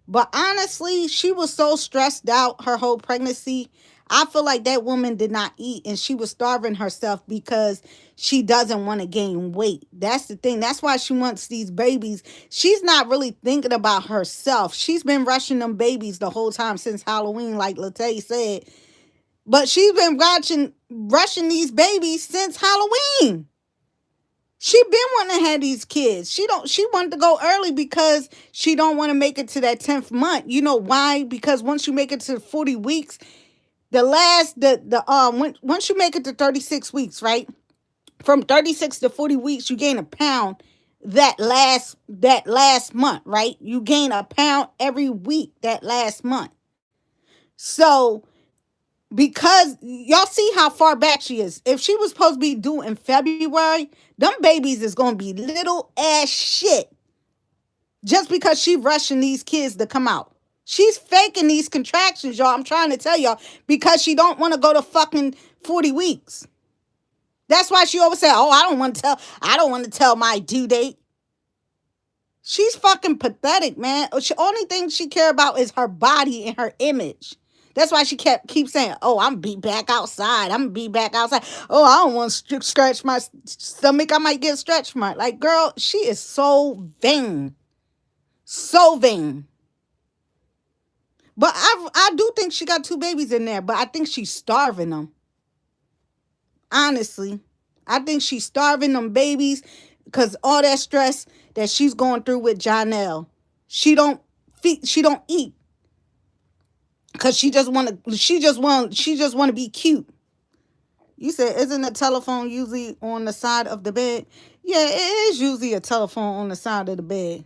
S1: But honestly, she was so stressed out her whole pregnancy. I feel like that woman did not eat and she was starving herself because she doesn't want to gain weight. That's the thing. That's why she wants these babies. She's not really thinking about herself. She's been rushing them babies the whole time since Halloween, like Latae said. But she's been rushing these babies since Halloween. She been wanting to have these kids. She wanted to go early because she don't want to make it to that 10th month. You know why? Because once you make it to 40 weeks, once you make it to 36 weeks, right? From 36 to 40 weeks, you gain a pound that last month, right? You gain a pound every week that last month. So because y'all see how far back she is. If she was supposed to be due in February, them babies is going to be little ass shit. Just because she rushing these kids to come out. She's faking these contractions, y'all. I'm trying to tell y'all because she don't want to go to fucking 40 weeks. That's why she always say, "Oh, I don't want to tell my due date." She's fucking pathetic, man. The only thing she care about is her body and her image. That's why she keep saying, "Oh, I'm be back outside. I'm gonna be back outside. Oh, I don't want to stretch my stomach. I might get stretch mark." Like, girl, she is so vain, so vain. But I do think she got 2 babies in there. But I think she's starving them. Honestly, I think she's starving them babies because all that stress that she's going through with Janelle. She don't eat. Cause she just want to be cute. You said, isn't a telephone usually on the side of the bed? Yeah, it is usually a telephone on the side of the bed.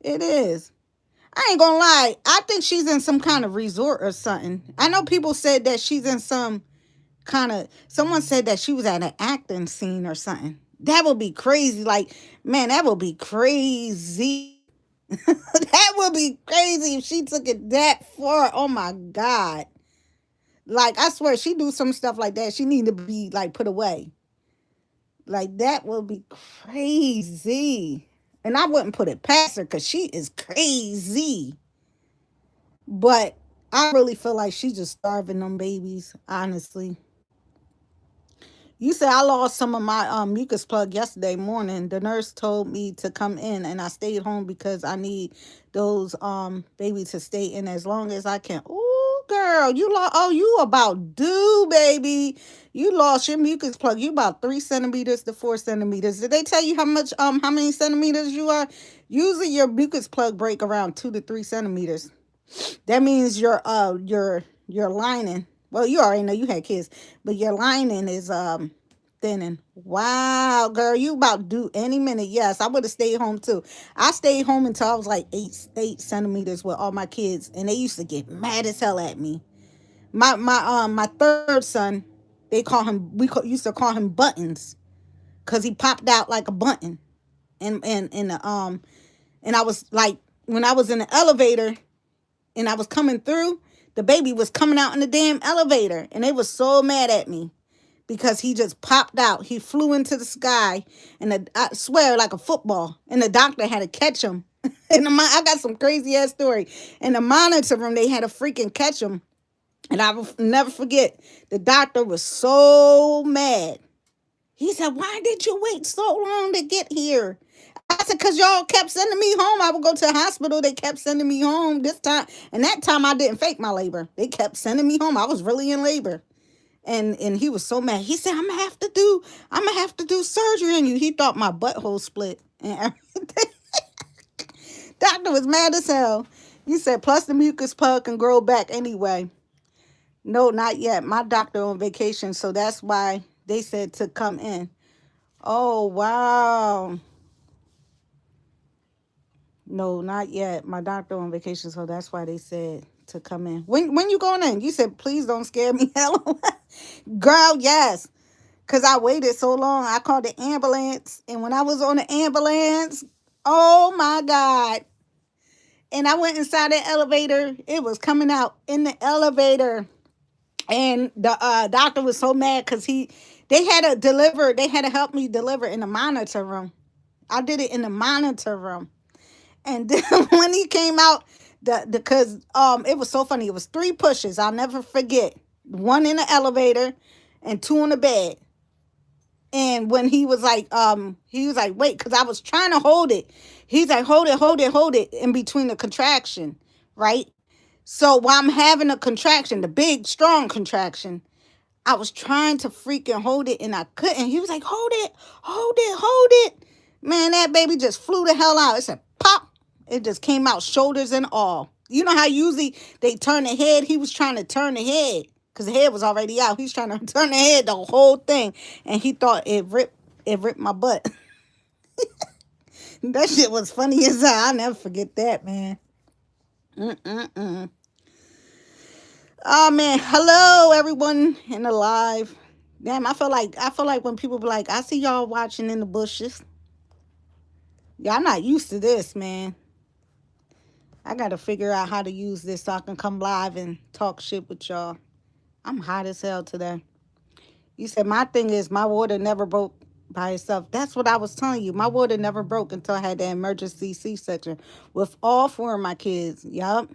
S1: It is. I ain't gonna lie. I think she's in some kind of resort or something. I know people said that she's in some kind of. Someone said that she was at an acting scene or something. That would be crazy. Like, man, that would be crazy. That would be crazy if she took it that far. Oh my God. Like, I swear, she do some stuff like that. She need to be, like, put away. Like that would be crazy. And I wouldn't put it past her because she is crazy. But I really feel like she's just starving them babies, honestly. You said I lost some of my mucus plug yesterday morning. The nurse told me to come in and I stayed home because I need those babies to stay in as long as I can. Ooh, girl, you lost you about due, baby. You lost your mucus plug. You about 3 centimeters to 4 centimeters. Did they tell you how many centimeters you are? Usually your mucus plug break around 2 to 3 centimeters. That means your lining. Well, you already know you had kids, but your lining is thinning. Wow, girl, you about to do any minute. Yes, I would have stayed home too. I stayed home until I was like 8 centimeters with all my kids, and they used to get mad as hell at me. My third son, they call him used to call him Buttons, cause he popped out like a button, and I was like when I was in the elevator and I was coming through, the baby was coming out in the damn elevator. And they was so mad at me because he just popped out. He flew into the sky, and I swear, like a football. And the doctor had to catch him. And I got some crazy ass story. In the monitor room, they had to freaking catch him. And I will never forget, the doctor was so mad. He said, "Why did you wait so long to get here?" I said, "Because y'all kept sending me home. I would go to the hospital. They kept sending me home this time. And that time I didn't fake my labor. They kept sending me home. I was really in labor." And he was so mad. He said, I'm gonna have to do surgery on you. He thought my butthole split and everything. Doctor was mad as hell. He said, plus the mucus plug can grow back anyway. No, not yet. My doctor on vacation, so that's why they said to come in. Oh wow. No, not yet. My doctor on vacation, so that's why they said to come in. When you going in? You said, please don't scare me. Hello. Girl, yes. Because I waited so long. I called the ambulance. And when I was on the ambulance, oh my God. And I went inside the elevator. It was coming out in the elevator. And the doctor was so mad because they had to help me deliver in the monitor room. I did it in the monitor room. And then when he came out, because it was so funny. It was 3 pushes. I'll never forget. One in the elevator and 2 on the bed. And when he was like, wait, because I was trying to hold it. He's like, hold it in between the contraction, right? So while I'm having a contraction, the big, strong contraction, I was trying to freaking hold it and I couldn't. He was like, hold it. Man, that baby just flew the hell out. It said, pop. It just came out, shoulders and all. You know how usually they turn the head? He was trying to turn the head because the head was already out. He's trying to turn the head, the whole thing. And he thought it ripped my butt. That shit was funny as hell. I'll never forget that, man. Mm-mm-mm. Oh man, hello everyone in the live. Damn, I feel like when people be like, I see y'all watching in the bushes. Y'all not used to this, man. I gotta figure out how to use this so I can come live and talk shit with y'all. I'm hot as hell today. You said my thing is my water never broke by itself. That's what I was telling you. My water never broke until I had the emergency C-section with all 4 of my kids. Yup.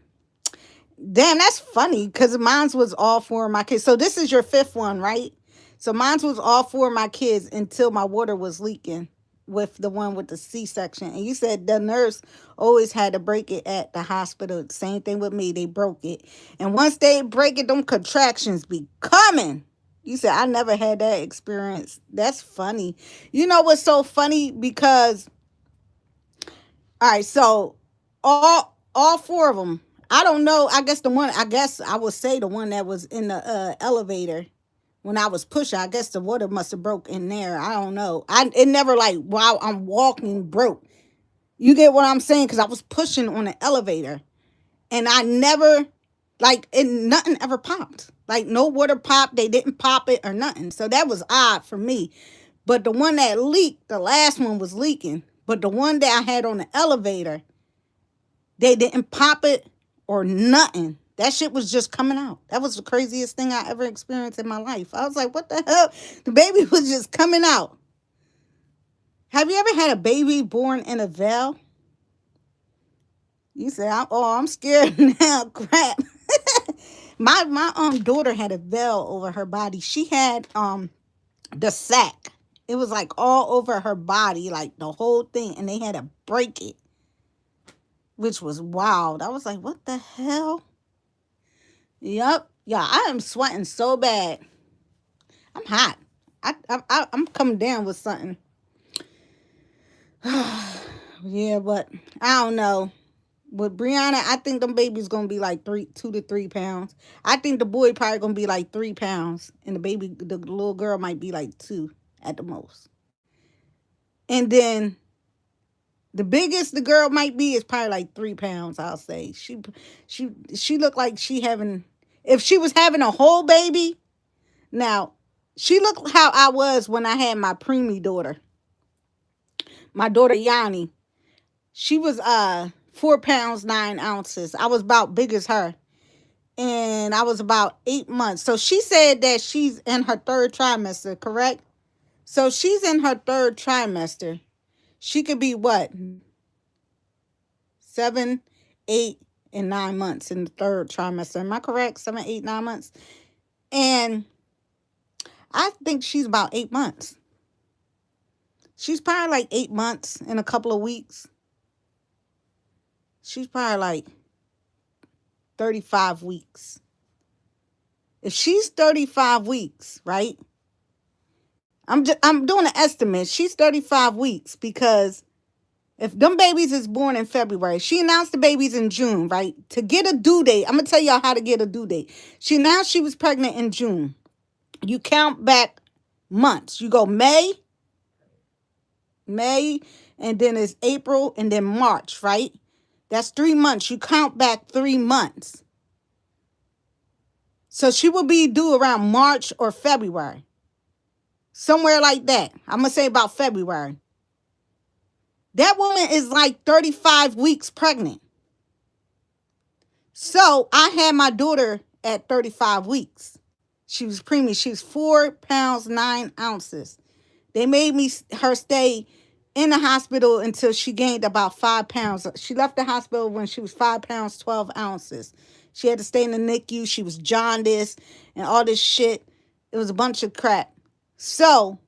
S1: Damn, that's funny because mine was all 4 of my kids. So this is your 5th one, right? So mine was all 4 of my kids until my water was leaking with the one with the C-section. And you said the nurse always had to break it at the hospital. Same thing with me. They broke it. And once they break it, them contractions be coming. You said I never had that experience. That's funny. You know what's so funny? Because, all right, so all 4 of them, I don't know. I guess I would say the one that was in the elevator when I was pushing. I guess the water must have broke in there. I don't know. It never like while I'm walking broke. You get what I'm saying? Because I was pushing on the elevator, and I never nothing ever popped. Like no water popped. They didn't pop it or nothing. So that was odd for me. But the one that leaked, the last one was leaking. But the one that I had on the elevator, they didn't pop it or nothing. That shit was just coming out. That was the craziest thing I ever experienced in my life. I was like, what the hell? The baby was just coming out. Have you ever had a baby born in a veil? You say, "Oh, I'm scared now." Crap. My daughter had a veil over her body. She had the sack. It was like all over her body, like the whole thing, and they had to break it, which was wild. I was like, "What the hell?" Yep. Yeah, I am sweating so bad. I'm hot. I'm coming down with something. Yeah, but I don't know. With Briana, I think them babies gonna be like 2 to 3 pounds. I think the boy probably gonna be like 3 pounds, and the little girl might be like 2 at the most. And then the biggest the girl might be is probably like 3 pounds. I'll say she looked like she having, if she was having a whole baby. Now she looked how I was when I had my preemie daughter, my daughter Yanni. She was 4 pounds 9 ounces. I was about big as her, and I was about 8 months. So she said that she's in her third trimester, correct? So she's in her third trimester. She could be what? 7, 8, and 9 months in the third trimester. Am I correct? 7, 8, 9 months. And I think she's about 8 months. She's probably like 8 months in a couple of weeks. She's probably like 35 weeks. If she's 35 weeks, right? I'm doing an estimate. She's 35 weeks because if them babies is born in February, she announced the babies in June, right? To get a due date, I'm gonna tell y'all how to get a due date. She announced she was pregnant in June. You count back months. You go May, and then it's April, and then March, right? That's 3 months. You count back 3 months. So she will be due around March or February. Somewhere like that. I'm going to say about February. That woman is like 35 weeks pregnant. So I had my daughter at 35 weeks. She was preemie. She was 4 pounds 9 ounces. They made her stay in the hospital until she gained about 5 pounds. She left the hospital when she was 5 pounds 12 ounces. She had to stay in the NICU. She was jaundiced and all this shit. It was a bunch of crap. So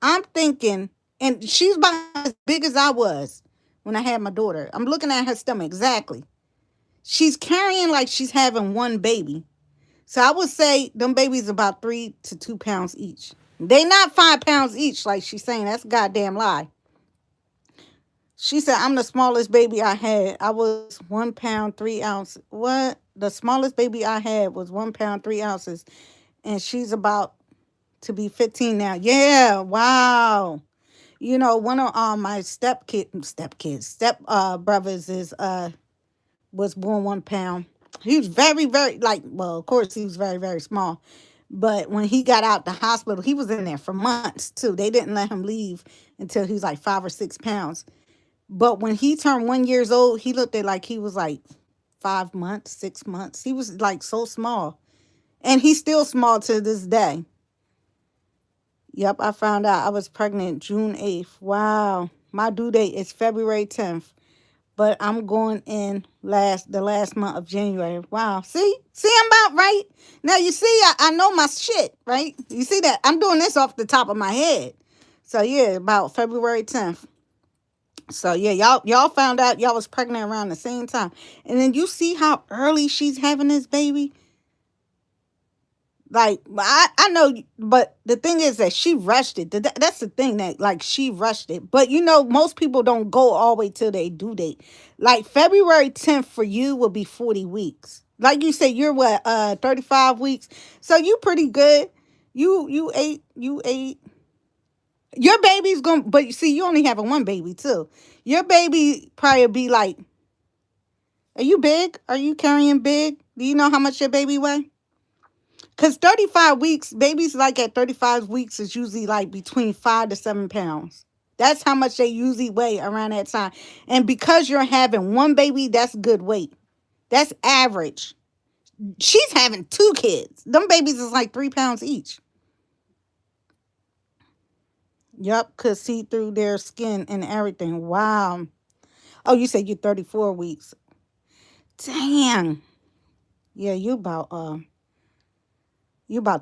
S1: I'm thinking, and she's about as big as I was when I had my daughter. I'm looking at her stomach exactly. She's carrying like she's having one baby. So I would say them babies about 3 to 2 pounds each. They not 5 pounds each like she's saying. That's a goddamn lie. She said, I'm the smallest baby I had. I was 1 pound 3 ounces. What? The smallest baby I had was 1 pound 3 ounces. And she's about to be 15 now. Yeah, wow. You know, one of my step brothers is was born 1 pound. He was very, very, like, well, of course he was very, very small. But when he got out the hospital, he was in there for months too. They didn't let him leave until he was like 5 or 6 pounds. But when he turned 1 year old, he looked at like he was like 5 months, 6 months. He was like so small. And he's still small to this day. Yep, I found out I was pregnant June 8th. Wow. My due date is February 10th. But I'm going in the last month of January. Wow. See, I'm about right. Now you see, I know my shit, right? You see that? I'm doing this off the top of my head. So yeah, about February 10th. So yeah, y'all found out y'all was pregnant around the same time. And then you see how early she's having this baby. Like, I know, but the thing is that she rushed it. That's the thing, that like she rushed it. But you know, most people don't go all the way till they due date. Like February 10th for you will be 40 weeks. Like you said, you're what, 35 weeks. So you pretty good. You ate. Your baby's gonna, but you see, you only having one baby too. Your baby probably be like, are you big? Are you carrying big? Do you know how much your baby weigh? Because 35 weeks, babies like at 35 weeks is usually like between 5 to 7 pounds. That's how much they usually weigh around that time. And because you're having one baby, that's good weight. That's average. She's having 2 kids. Them babies is like 3 pounds each. Yep, could see through their skin and everything. Wow. Oh, you said you're 34 weeks. Dang. Yeah, you about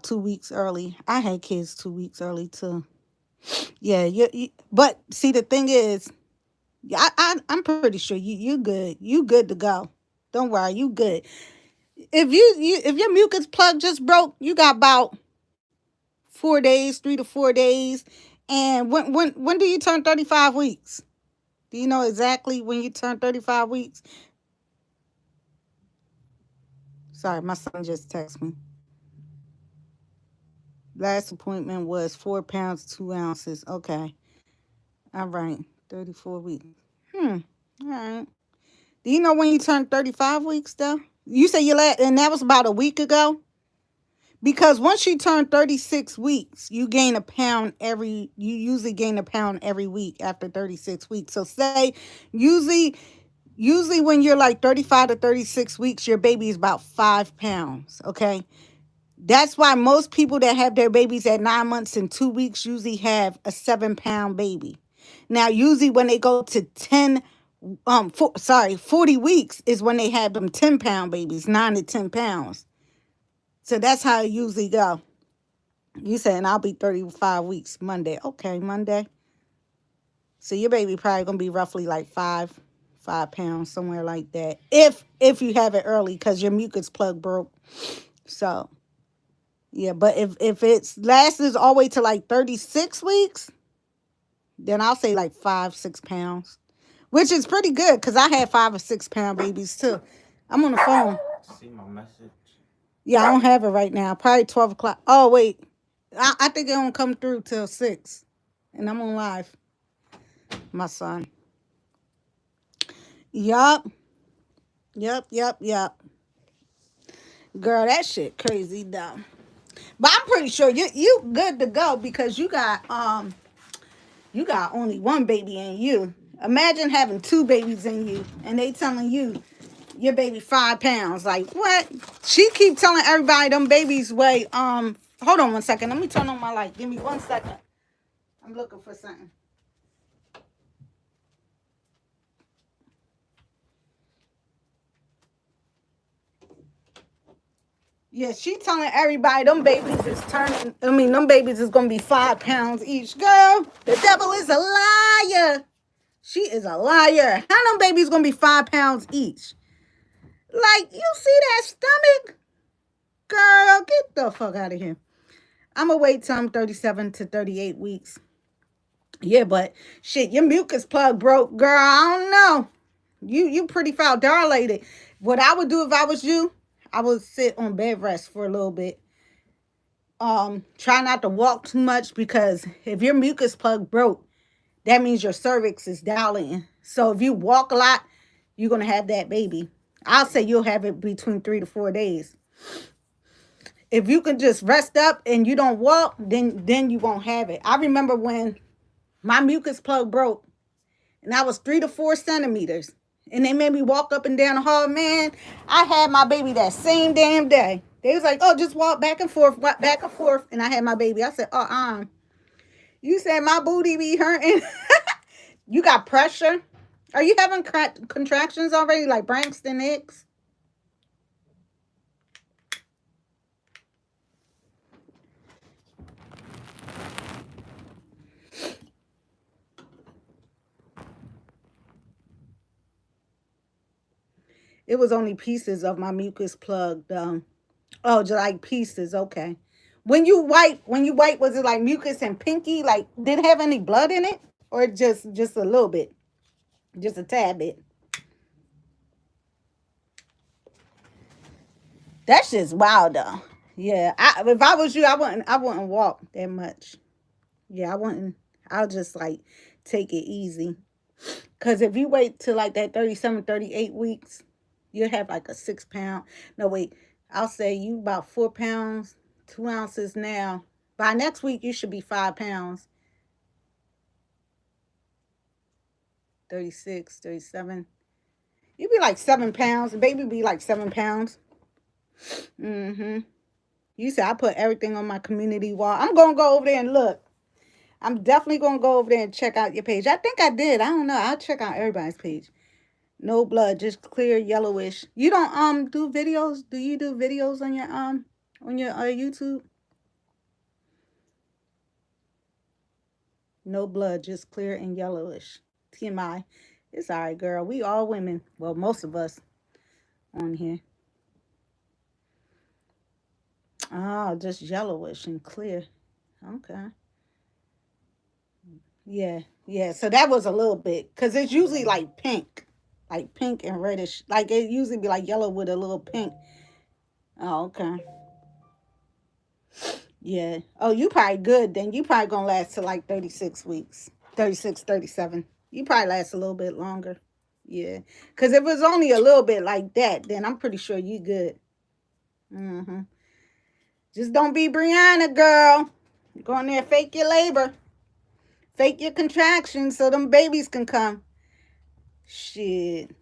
S1: 2 weeks early. I had kids 2 weeks early too. Yeah, but see the thing is, I'm pretty sure you good. You good to go. Don't worry, you good. If your mucus plug just broke, you got about 4 days, 3 to 4 days. And when do you turn 35 weeks? Do you know exactly when you turn 35 weeks? Sorry, my son just texted me. Last appointment was 4 pounds, 2 ounces. Okay. All right. 34 weeks. Hmm. All right. Do you know when you turn 35 weeks though? You say and that was about a week ago? Because once you turn 36 weeks, you usually gain a pound every week after 36 weeks. So say usually usually when you're like 35 to 36 weeks, your baby is about 5 pounds. Okay. That's why most people that have their babies at 9 months and 2 weeks usually have a 7 pound baby. Now, usually when they go to 40 weeks is when they have them 10 pound babies, 9 to 10 pounds. So that's how it usually go. You saying I'll be 35 weeks Monday. Okay, Monday. So your baby probably gonna be roughly like 5 pounds, somewhere like that. If you have it early because your mucus plug broke. So yeah, but if it's lasts all the way to like 36 weeks, then I'll say like 5, 6 pounds, which is pretty good because I had 5 or 6 pound babies too. I'm on the phone.
S2: See my message.
S1: Yeah, I don't have it right now. Probably 12 o'clock. Oh wait, I think it don't come through till 6, and I'm on live. My son. Yup. Yup. Girl, that shit crazy though. But I'm pretty sure you good to go because you got only one baby in you. Imagine having two babies in you and they telling you your baby 5 pounds. Like what? She keep telling everybody them babies weigh hold on 1 second. Let me turn on my light. Give me 1 second. I'm looking for something. Yeah, she telling everybody them babies is them babies is gonna be 5 pounds each. Girl, the devil is a liar. She is a liar. How them babies gonna be 5 pounds each? Like, you see that stomach? Girl, get the fuck out of here. I'm gonna wait till I'm 37 to 38 weeks. Yeah, but shit, your mucus plug broke, girl. I don't know. You pretty foul dilated. What I would do if I was you, I would sit on bed rest for a little bit. Try not to walk too much because if your mucus plug broke, that means your cervix is dilating. So if you walk a lot, you're gonna have that baby. I'll say you'll have it between 3 to 4 days. If you can just rest up and you don't walk, then you won't have it. I remember when my mucus plug broke and I was 3 to 4 centimeters and they made me walk up and down the hall. Man, I had my baby that same damn day. They was like, oh, just walk back and forth, back and forth. And I had my baby. I said, you said my booty be hurting. You got pressure. Are you having contractions already, like Braxton Hicks? It was only pieces of my mucus plug. Oh, just like pieces. Okay. When you wipe, was it like mucus and pinky? Like, did it have any blood in it, or just a little bit, just a tad bit? That's just wild, though. Yeah. If I was you, I wouldn't walk that much. Yeah, I wouldn't. I'll just like take it easy. Cause if you wait till like that 37, 38 weeks, you'll have like a 6 pound. No, wait. I'll say you about 4 pounds, 2 ounces now. By next week, you should be 5 pounds. 36, 37. You be like 7 pounds. The baby be like 7 pounds. Mm-hmm. You said I put everything on my community wall. I'm gonna go over there and look. I'm definitely gonna go over there and check out your page. I think I did. I don't know. I'll check out everybody's page. No blood, just clear yellowish. You don't do videos? Do you do videos on your YouTube? No blood, just clear and yellowish. TMI. It's all right, girl. We all women. Well, most of us on here. Oh, just yellowish and clear. Okay. Yeah, yeah. So that was a little bit, because it's usually like pink and reddish. Like it usually be like yellow with a little pink. Oh, okay. Yeah. Oh, you probably good then. You probably gonna last till like 36 weeks. 36, 37. You probably last a little bit longer. Yeah. Because if it's only a little bit like that, then I'm pretty sure you good. Mm-hmm. Just don't be Briana, girl. Go in there, fake your labor. Fake your contractions so them babies can come. Shit.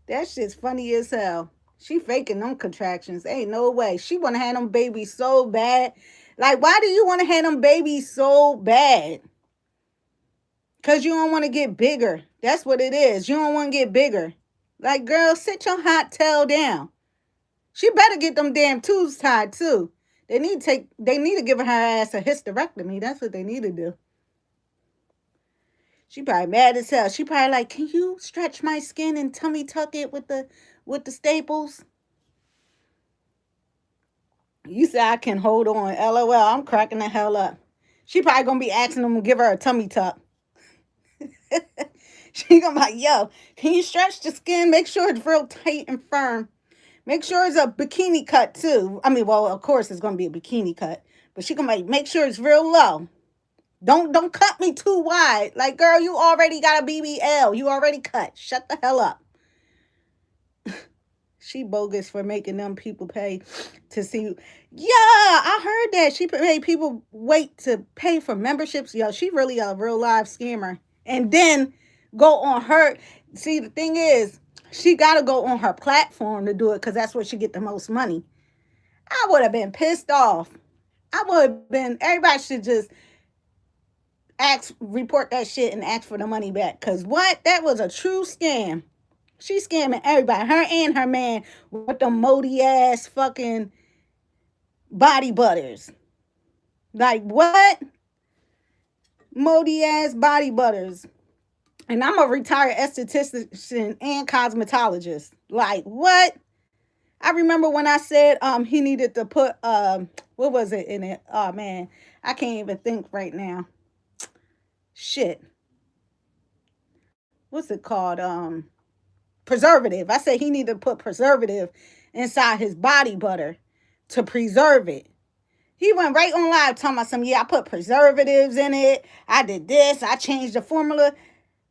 S1: That shit's funny as hell. She faking them contractions. Ain't no way. She want to have them babies so bad. Like, why do you want to have them babies so bad? Because you don't want to get bigger. That's what it is. You don't want to get bigger. Like, girl, sit your hot tail down. She better get them damn tubes tied, too. They need to give her ass a hysterectomy. That's what they need to do. She probably mad as hell. She probably like, can you stretch my skin and tummy tuck it with the staples? You say I can hold on. LOL. I'm cracking the hell up. She probably gonna be asking them to give her a tummy tuck. She gonna be like, yo, can you stretch the skin? Make sure it's real tight and firm. Make sure it's a bikini cut too. I mean, well, of course it's gonna be a bikini cut, but she gonna make sure it's real low. Don't cut me too wide. Like, girl, you already got a BBL. You already cut. Shut the hell up. She bogus for making them people pay to see. Yeah, I heard that. She made people wait to pay for memberships. Yo, she really a real live scammer. And then go on her. See, the thing is, she got to go on her platform to do it because that's where she get the most money. I would have been pissed off. I would have been, everybody should just report that shit and ask for the money back. Because what? That was a true scam. She's scamming everybody. Her and her man with the moldy ass fucking body butters. Like what? Moldy ass body butters. And I'm a retired esthetician and cosmetologist. Like what? I remember when I said he needed to put what was it in it? Oh man, I can't even think right now. Shit. What's it called? Preservative. I said he needed to put preservative inside his body butter to preserve it. He went right on live talking about some, yeah, I put preservatives in it. I did this. I changed the formula.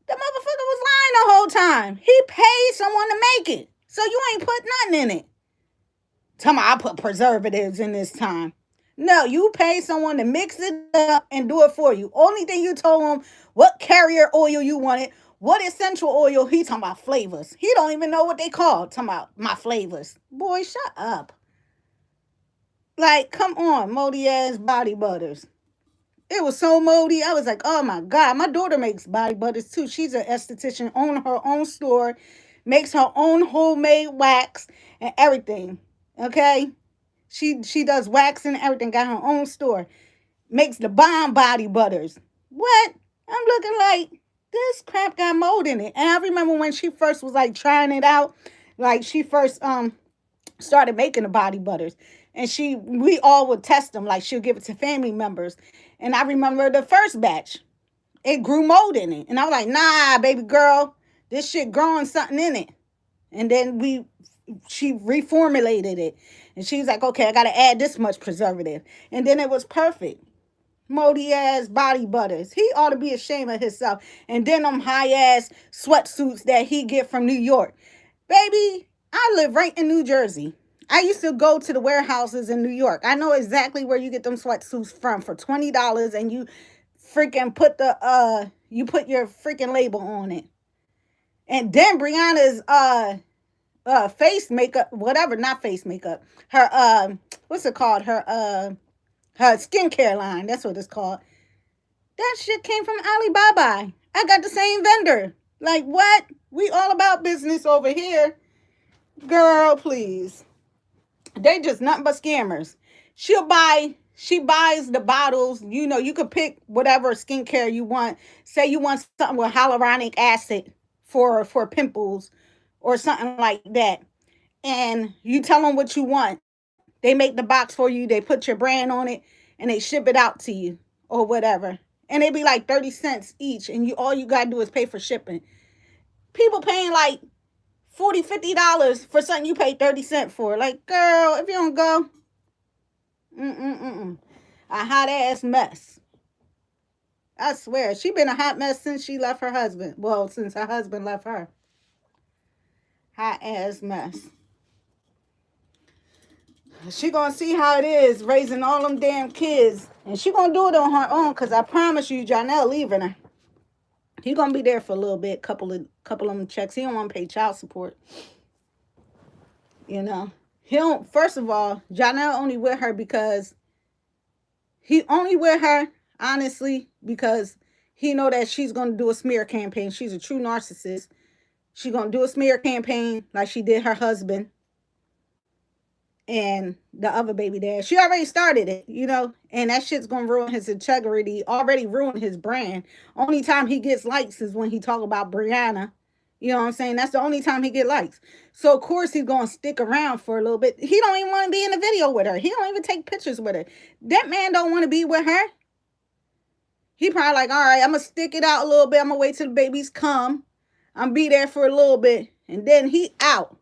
S1: The motherfucker was lying the whole time. He paid someone to make it. So you ain't put nothing in it. Tell me I put preservatives in this time. No, you pay someone to mix it up and do it for you. Only thing you told him what carrier oil you wanted, what essential oil. He talking about flavors. He don't even know what they call. Talking about my flavors. Boy, shut up. Like, come on, moldy ass body butters. It was so moldy. I was like, oh my God. My daughter makes body butters too. She's an esthetician, owns her own store, makes her own homemade wax and everything. Okay? She does wax and everything, got her own store. Makes the bomb body butters. What? I'm looking like this crap got mold in it. And I remember when she first was like trying it out, like she first started making the body butters. And we all would test them, like she'll give it to family members. And I remember the first batch, it grew mold in it. And I was like, nah, baby girl, this shit growing something in it. And then she reformulated it. And she was like, okay, I got to add this much preservative. And then it was perfect. Moldy ass body butters. He ought to be ashamed of himself. And then them high ass sweatsuits that he get from New York. Baby, I live right in New Jersey. I used to go to the warehouses in New York. I know exactly where you get them sweatsuits from for $20, and you freaking put you put your freaking label on it. And then Briana's face makeup, whatever, not face makeup. Her what's it called? Her Her skincare line, that's what it's called. That shit came from Alibaba. I got the same vendor. Like, what? We all about business over here. Girl, please. They just nothing but scammers. She buys the bottles. You know, you could pick whatever skincare you want. Say you want something with hyaluronic acid for pimples or something like that. And you tell them what you want. They make the box for you. They put your brand on it and they ship it out to you or whatever. And it be like 30 cents each. And all you got to do is pay for shipping. People paying like $40, $50 for something you paid 30 cents for. Like, girl, if you don't go, a hot ass mess. I swear, she been a hot mess since she left her husband. Well, since her husband left her. Hot ass mess. She gonna see how it is raising all them damn kids. And she gonna do it on her own, because I promise you, Janelle leaving her. He gonna be there for a little bit, couple of them checks. He don't want to pay child support. You know, he don't. First of all, Janelle only with her because he only with her honestly because he know that she's gonna do a smear campaign. She's a true narcissist. She gonna do a smear campaign like she did her husband and the other baby dad. She already started it, you know, and that shit's gonna ruin his integrity. Already ruined his brand. Only time he gets likes is when he talk about Briana. You know what I'm saying? That's the only time he get likes. So of course he's gonna stick around for a little bit. He don't even want to be in the video with her. He don't even take pictures with her. That man don't want to be with her. He probably like, all right, I'm gonna stick it out a little bit. I'm gonna wait till the babies come. I'm be there for a little bit, and then he out.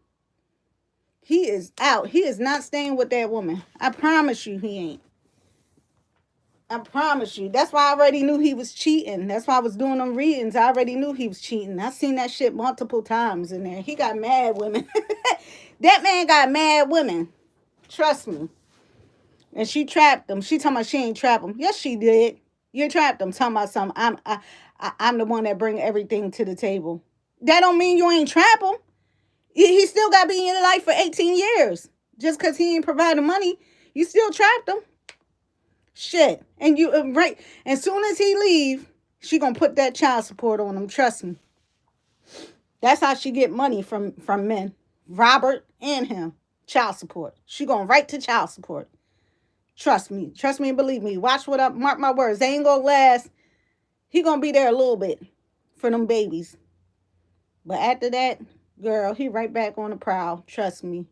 S1: He is out. He is not staying with that woman. I promise you he ain't. I promise you. That's why I already knew he was cheating. That's why I was doing them readings. I already knew he was cheating. I seen that shit multiple times in there. He got mad women. That man got mad women. Trust me. And she trapped him. She talking about she ain't trap him. Yes, she did. You trapped him. Talking about something. I'm the one that bring everything to the table. That don't mean you ain't trap him. He still got to be in your life for 18 years. Just because he ain't providing money, you still trapped him. Shit. And you, right, as soon as he leave, she going to put that child support on him. Trust me. That's how she get money from men. Robert and him. Child support. She going right to child support. Trust me. Trust me and believe me. Watch what up. Mark my words. They ain't going to last. He going to be there a little bit for them babies. But after that, girl, he right back on the prowl. Trust me.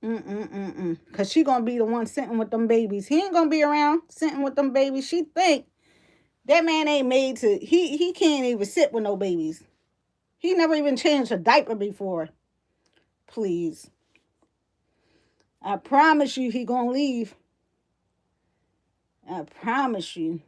S1: Because she going to be the one sitting with them babies. He ain't going to be around sitting with them babies. She think that man ain't made to... He can't even sit with no babies. He never even changed a diaper before. Please. I promise you he going to leave. I promise you.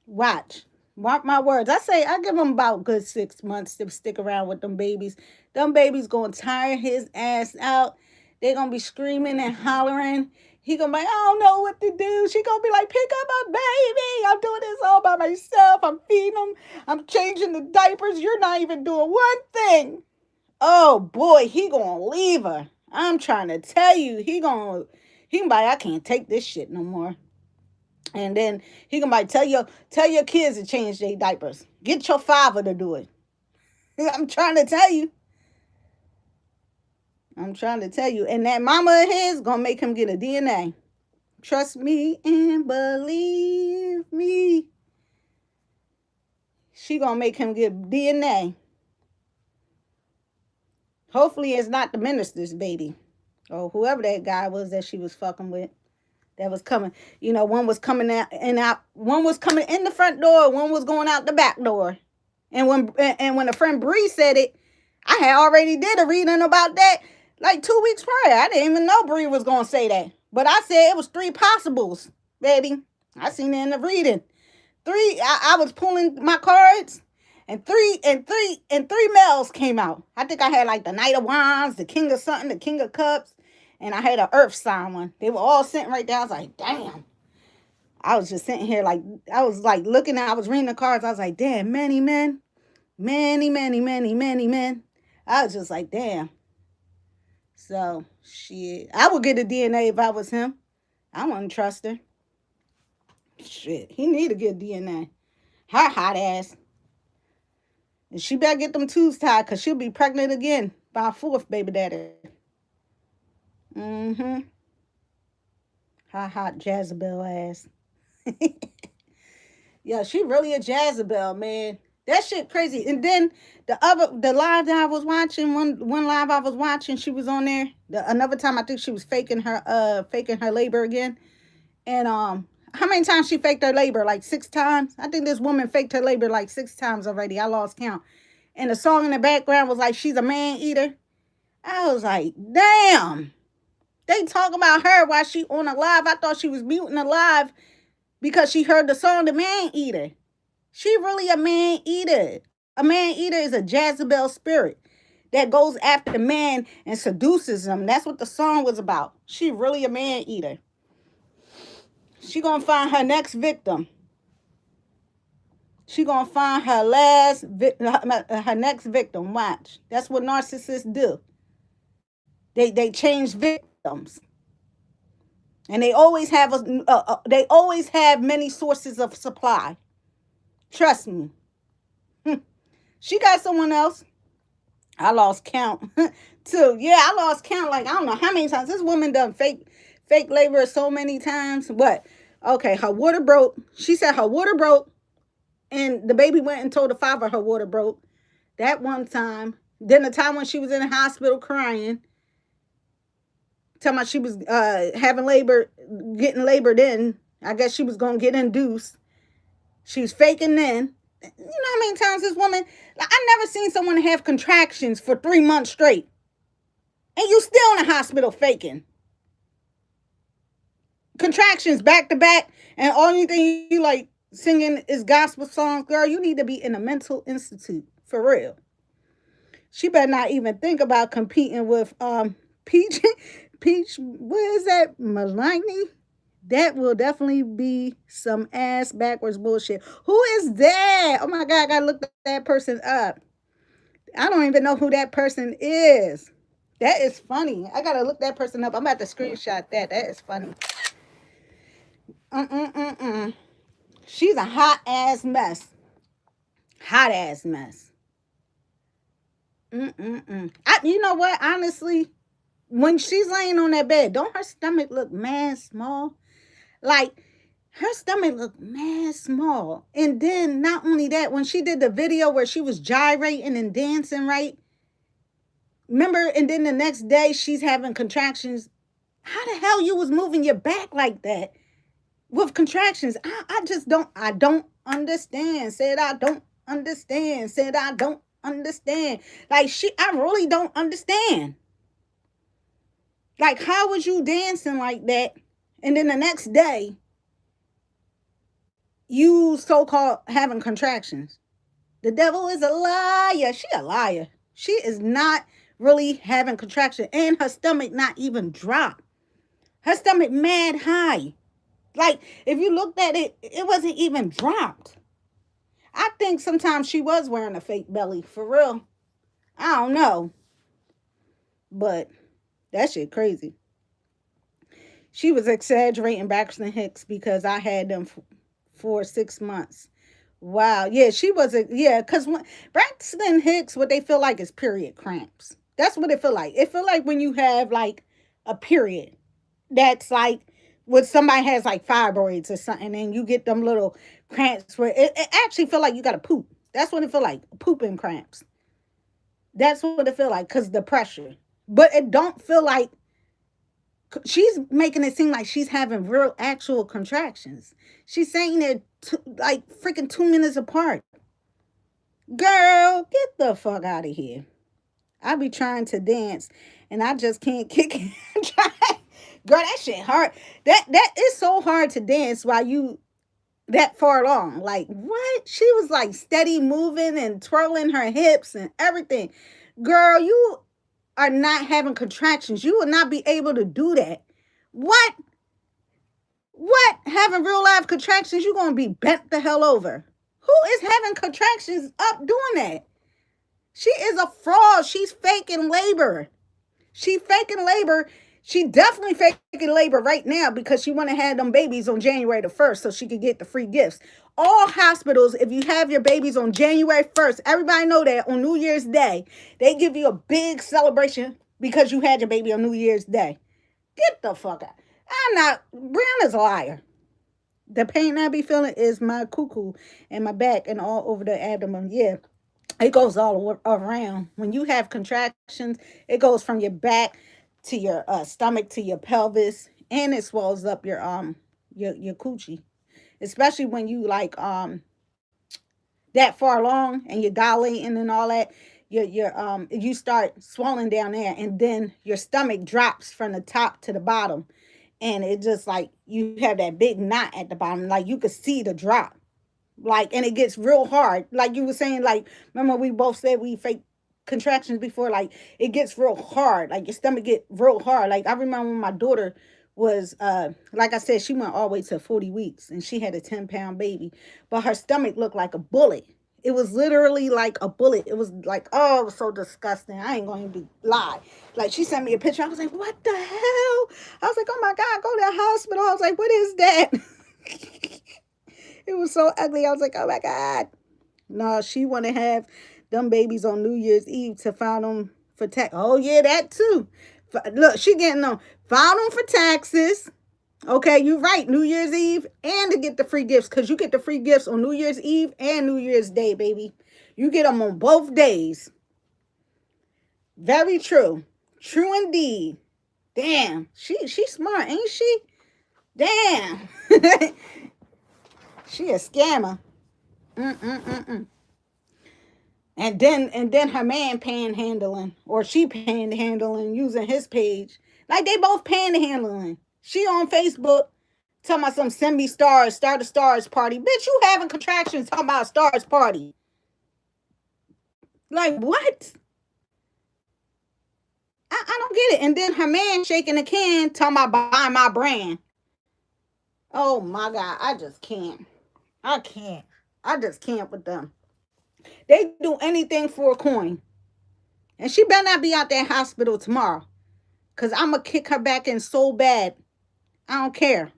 S1: Watch. Mark my words. I give him about good 6 months to stick around with them babies. Them babies gonna tire his ass out. They gonna be screaming and hollering. He gonna be like, I don't know what to do. She gonna be like, pick up my baby. I'm doing this all by myself. I'm feeding them. I'm changing the diapers. You're not even doing one thing. Oh boy, he gonna leave her. I'm trying to tell you, he gonna be like, I can't take this shit no more. And then he can like tell your kids to change their diapers. Get your father to do it. I'm trying to tell you. I'm trying to tell you. And that mama of his gonna make him get a DNA. Trust me and believe me. She gonna make him get DNA. Hopefully it's not the minister's baby. Or whoever that guy was that she was fucking with. That was coming, you know, one was coming out and out. One was coming in the front door. One was going out the back door. And when a friend Bree said it, I had already did a reading about that like 2 weeks prior. I didn't even know Bree was going to say that. But I said it was 3 possibles, baby. I seen it in the reading. 3, I was pulling my cards and three males came out. I think I had like the Knight of Wands, the King of something, the King of Cups. And I had an earth sign one. They were all sitting right there. I was like, damn. I was just sitting here like, I was like looking at, I was reading the cards. I was like, damn, many men. Many, many, many, many men. I was just like, damn. So Shit. I would get a DNA if I was him. I wouldn't trust her. Shit. He need to get DNA. Her hot ass. And she better get them tubes tied because she'll be pregnant again by a fourth baby daddy. Mm-hmm. Her hot Jezebel ass. Yeah, she really a Jezebel, man. That shit crazy. And then the live that I was watching, one live I was watching, she was on there. Another time I think she was faking her labor again. And how many times she faked her labor? Like 6 times? I think this woman faked her labor like 6 times already. I lost count. And the song in the background was like, she's a man eater. I was like, damn. They talk about her while she on a live. I thought she was muting a live because she heard the song The Man Eater. She really a man eater. A man eater is a Jezebel spirit that goes after the man and seduces him. That's what the song was about. She really a man eater. She gonna find her next victim. She gonna find her next victim. Watch. That's what narcissists do. They change victims, and they always have many sources of supply. Trust me. She got someone else. I lost count too. Yeah, I lost count. Like I don't know how many times this woman done fake labor so many times. But okay, her water broke. She said her water broke, and the baby went and told the father her water broke. That one time. Then the time when she was in the hospital crying, talking about she was having labor, getting labored in. I guess she was gonna get induced. She was faking then. You know how many times this woman, like, I never seen someone have contractions for 3 months straight. And you still in the hospital faking. Contractions back to back, and only thing you like singing is gospel songs. Girl, you need to be in a mental institute. For real. She better not even think about competing with Peach, what is that? Malagny? That will definitely be some ass backwards bullshit. Who is that? Oh my God, I gotta look that person up. I don't even know who that person is. That is funny. I gotta look that person up. I'm about to screenshot that. That is funny. She's a hot ass mess. Hot ass mess. You know what? Honestly, when she's laying on that bed, don't her stomach look mad small? Like, her stomach looked mad small. And then, not only that, when she did the video where she was gyrating and dancing, right? Remember, and then the next day, she's having contractions. How the hell you was moving your back like that with contractions? I don't understand. Said I don't understand. Said I don't understand. Like, I really don't understand. Like, how was you dancing like that? And then the next day, you so-called having contractions. The devil is a liar. She a liar. She is not really having contractions. And her stomach not even dropped. Her stomach mad high. Like, if you looked at it, it wasn't even dropped. I think sometimes she was wearing a fake belly. For real. I don't know. But that shit crazy. She was exaggerating Braxton Hicks because I had them for 6 months. Wow. Yeah, she was because Braxton Hicks, what they feel like is period cramps. That's what it feel like. It feel like when you have like a period that's like when somebody has like fibroids or something and you get them little cramps where it actually feel like you got to poop. That's what it feel like, pooping cramps. That's what it feel like because the pressure. But it don't feel like she's making it seem like she's having real actual contractions. She's saying it like freaking 2 minutes apart. Girl, get the fuck out of here. I be trying to dance and I just can't kick it. Girl, that shit hard. That is so hard to dance while you that far along. Like, what? She was like steady moving and twirling her hips and everything. Girl, you are not having contractions. You will not be able to do that. What? Having real life contractions, you're going to be bent the hell over. Who is having contractions up doing that? She is a fraud. She's faking labor. She faking labor. She definitely faking labor right now because she want to have them babies on January the 1st so she could get the free gifts. All hospitals, if you have your babies on January 1st, everybody know that on New Year's Day, they give you a big celebration because you had your baby on New Year's Day. Get the fuck out. I'm not, Brianna's a liar. The pain I be feeling is my cuckoo and my back and all over the abdomen. Yeah, it goes all around. When you have contractions, it goes from your back to your stomach to your pelvis, and it swells up your coochie. Especially when you like that far along and you're dilating and all that, you start swelling down there, and then your stomach drops from the top to the bottom, and it just like you have that big knot at the bottom, like you could see the drop, like, and it gets real hard, like you were saying, like, remember we both said we fake contractions before, like it gets real hard, like your stomach get real hard. Like I remember when my daughter was like I said, she went all the way to 40 weeks and she had a 10-pound baby, but her stomach looked like a bullet. It was literally like a bullet. It was like, oh, it was so disgusting. I ain't going to lie. Like, she sent me a picture. I was like, what the hell? I was like, oh my God, go to the hospital. I was like, what is that? It was so ugly. I was like, oh my God. No, she want to have them babies on New Year's Eve to file them for tax. Oh, yeah, that too. Look, she getting them. File them for taxes. Okay, you're right. New Year's Eve and to get the free gifts, because you get the free gifts on New Year's Eve and New Year's Day, baby. You get them on both days. Very true. True indeed. Damn. She smart, ain't she? Damn. She a scammer. Mm-mm-mm-mm. And then her man panhandling, or she panhandling using his page. Like they both panhandling. She on Facebook talking about some send me stars, start a stars party. Bitch, you having contractions talking about a stars party. Like what? I don't get it. And then her man shaking the can talking about buying my brand. Oh my God, I just can't. I can't. I just can't with them. They do anything for a coin. And she better not be out that hospital tomorrow. Cause I'ma kick her back in so bad. I don't care.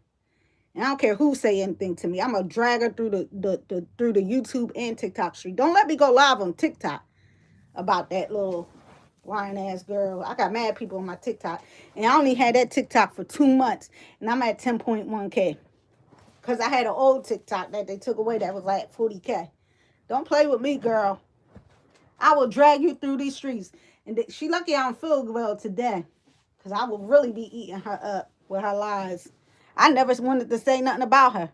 S1: And I don't care who say anything to me. I'm gonna drag her through the YouTube and TikTok street. Don't let me go live on TikTok about that little lying ass girl. I got mad people on my TikTok. And I only had that TikTok for 2 months. And I'm at 10.1K. Cause I had an old TikTok that they took away that was like 40K. Don't play with me, girl. I will drag you through these streets. And she lucky I don't feel well today. Because I will really be eating her up with her lies. I never wanted to say nothing about her.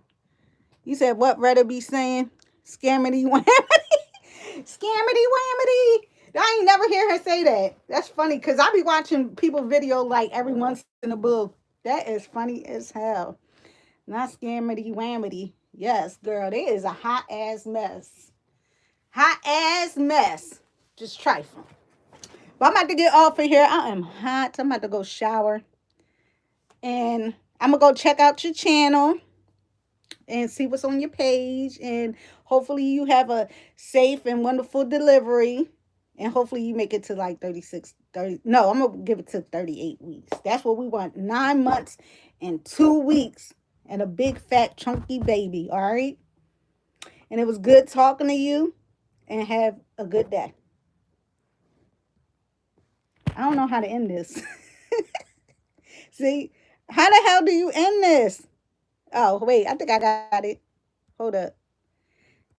S1: You said what Redder be saying? Scammity whammity. Scammity whammity. I ain't never hear her say that. That's funny because I be watching people video like every once in a blue. That is funny as hell. Not scammity whammity. Yes, girl, it is a hot ass mess. Hot ass mess. Just trifling. But I'm about to get off of here. I am hot. I'm about to go shower. And I'm going to go check out your channel and see what's on your page. And hopefully you have a safe and wonderful delivery. And hopefully you make it to like 36, 30. No, I'm going to give it to 38 weeks. That's what we want. 9 months and 2 weeks. And a big, fat, chunky baby. All right? And it was good talking to you. And have a good day. I don't know how to end this. See? How the hell do you end this? Oh, wait. I think I got it. Hold up.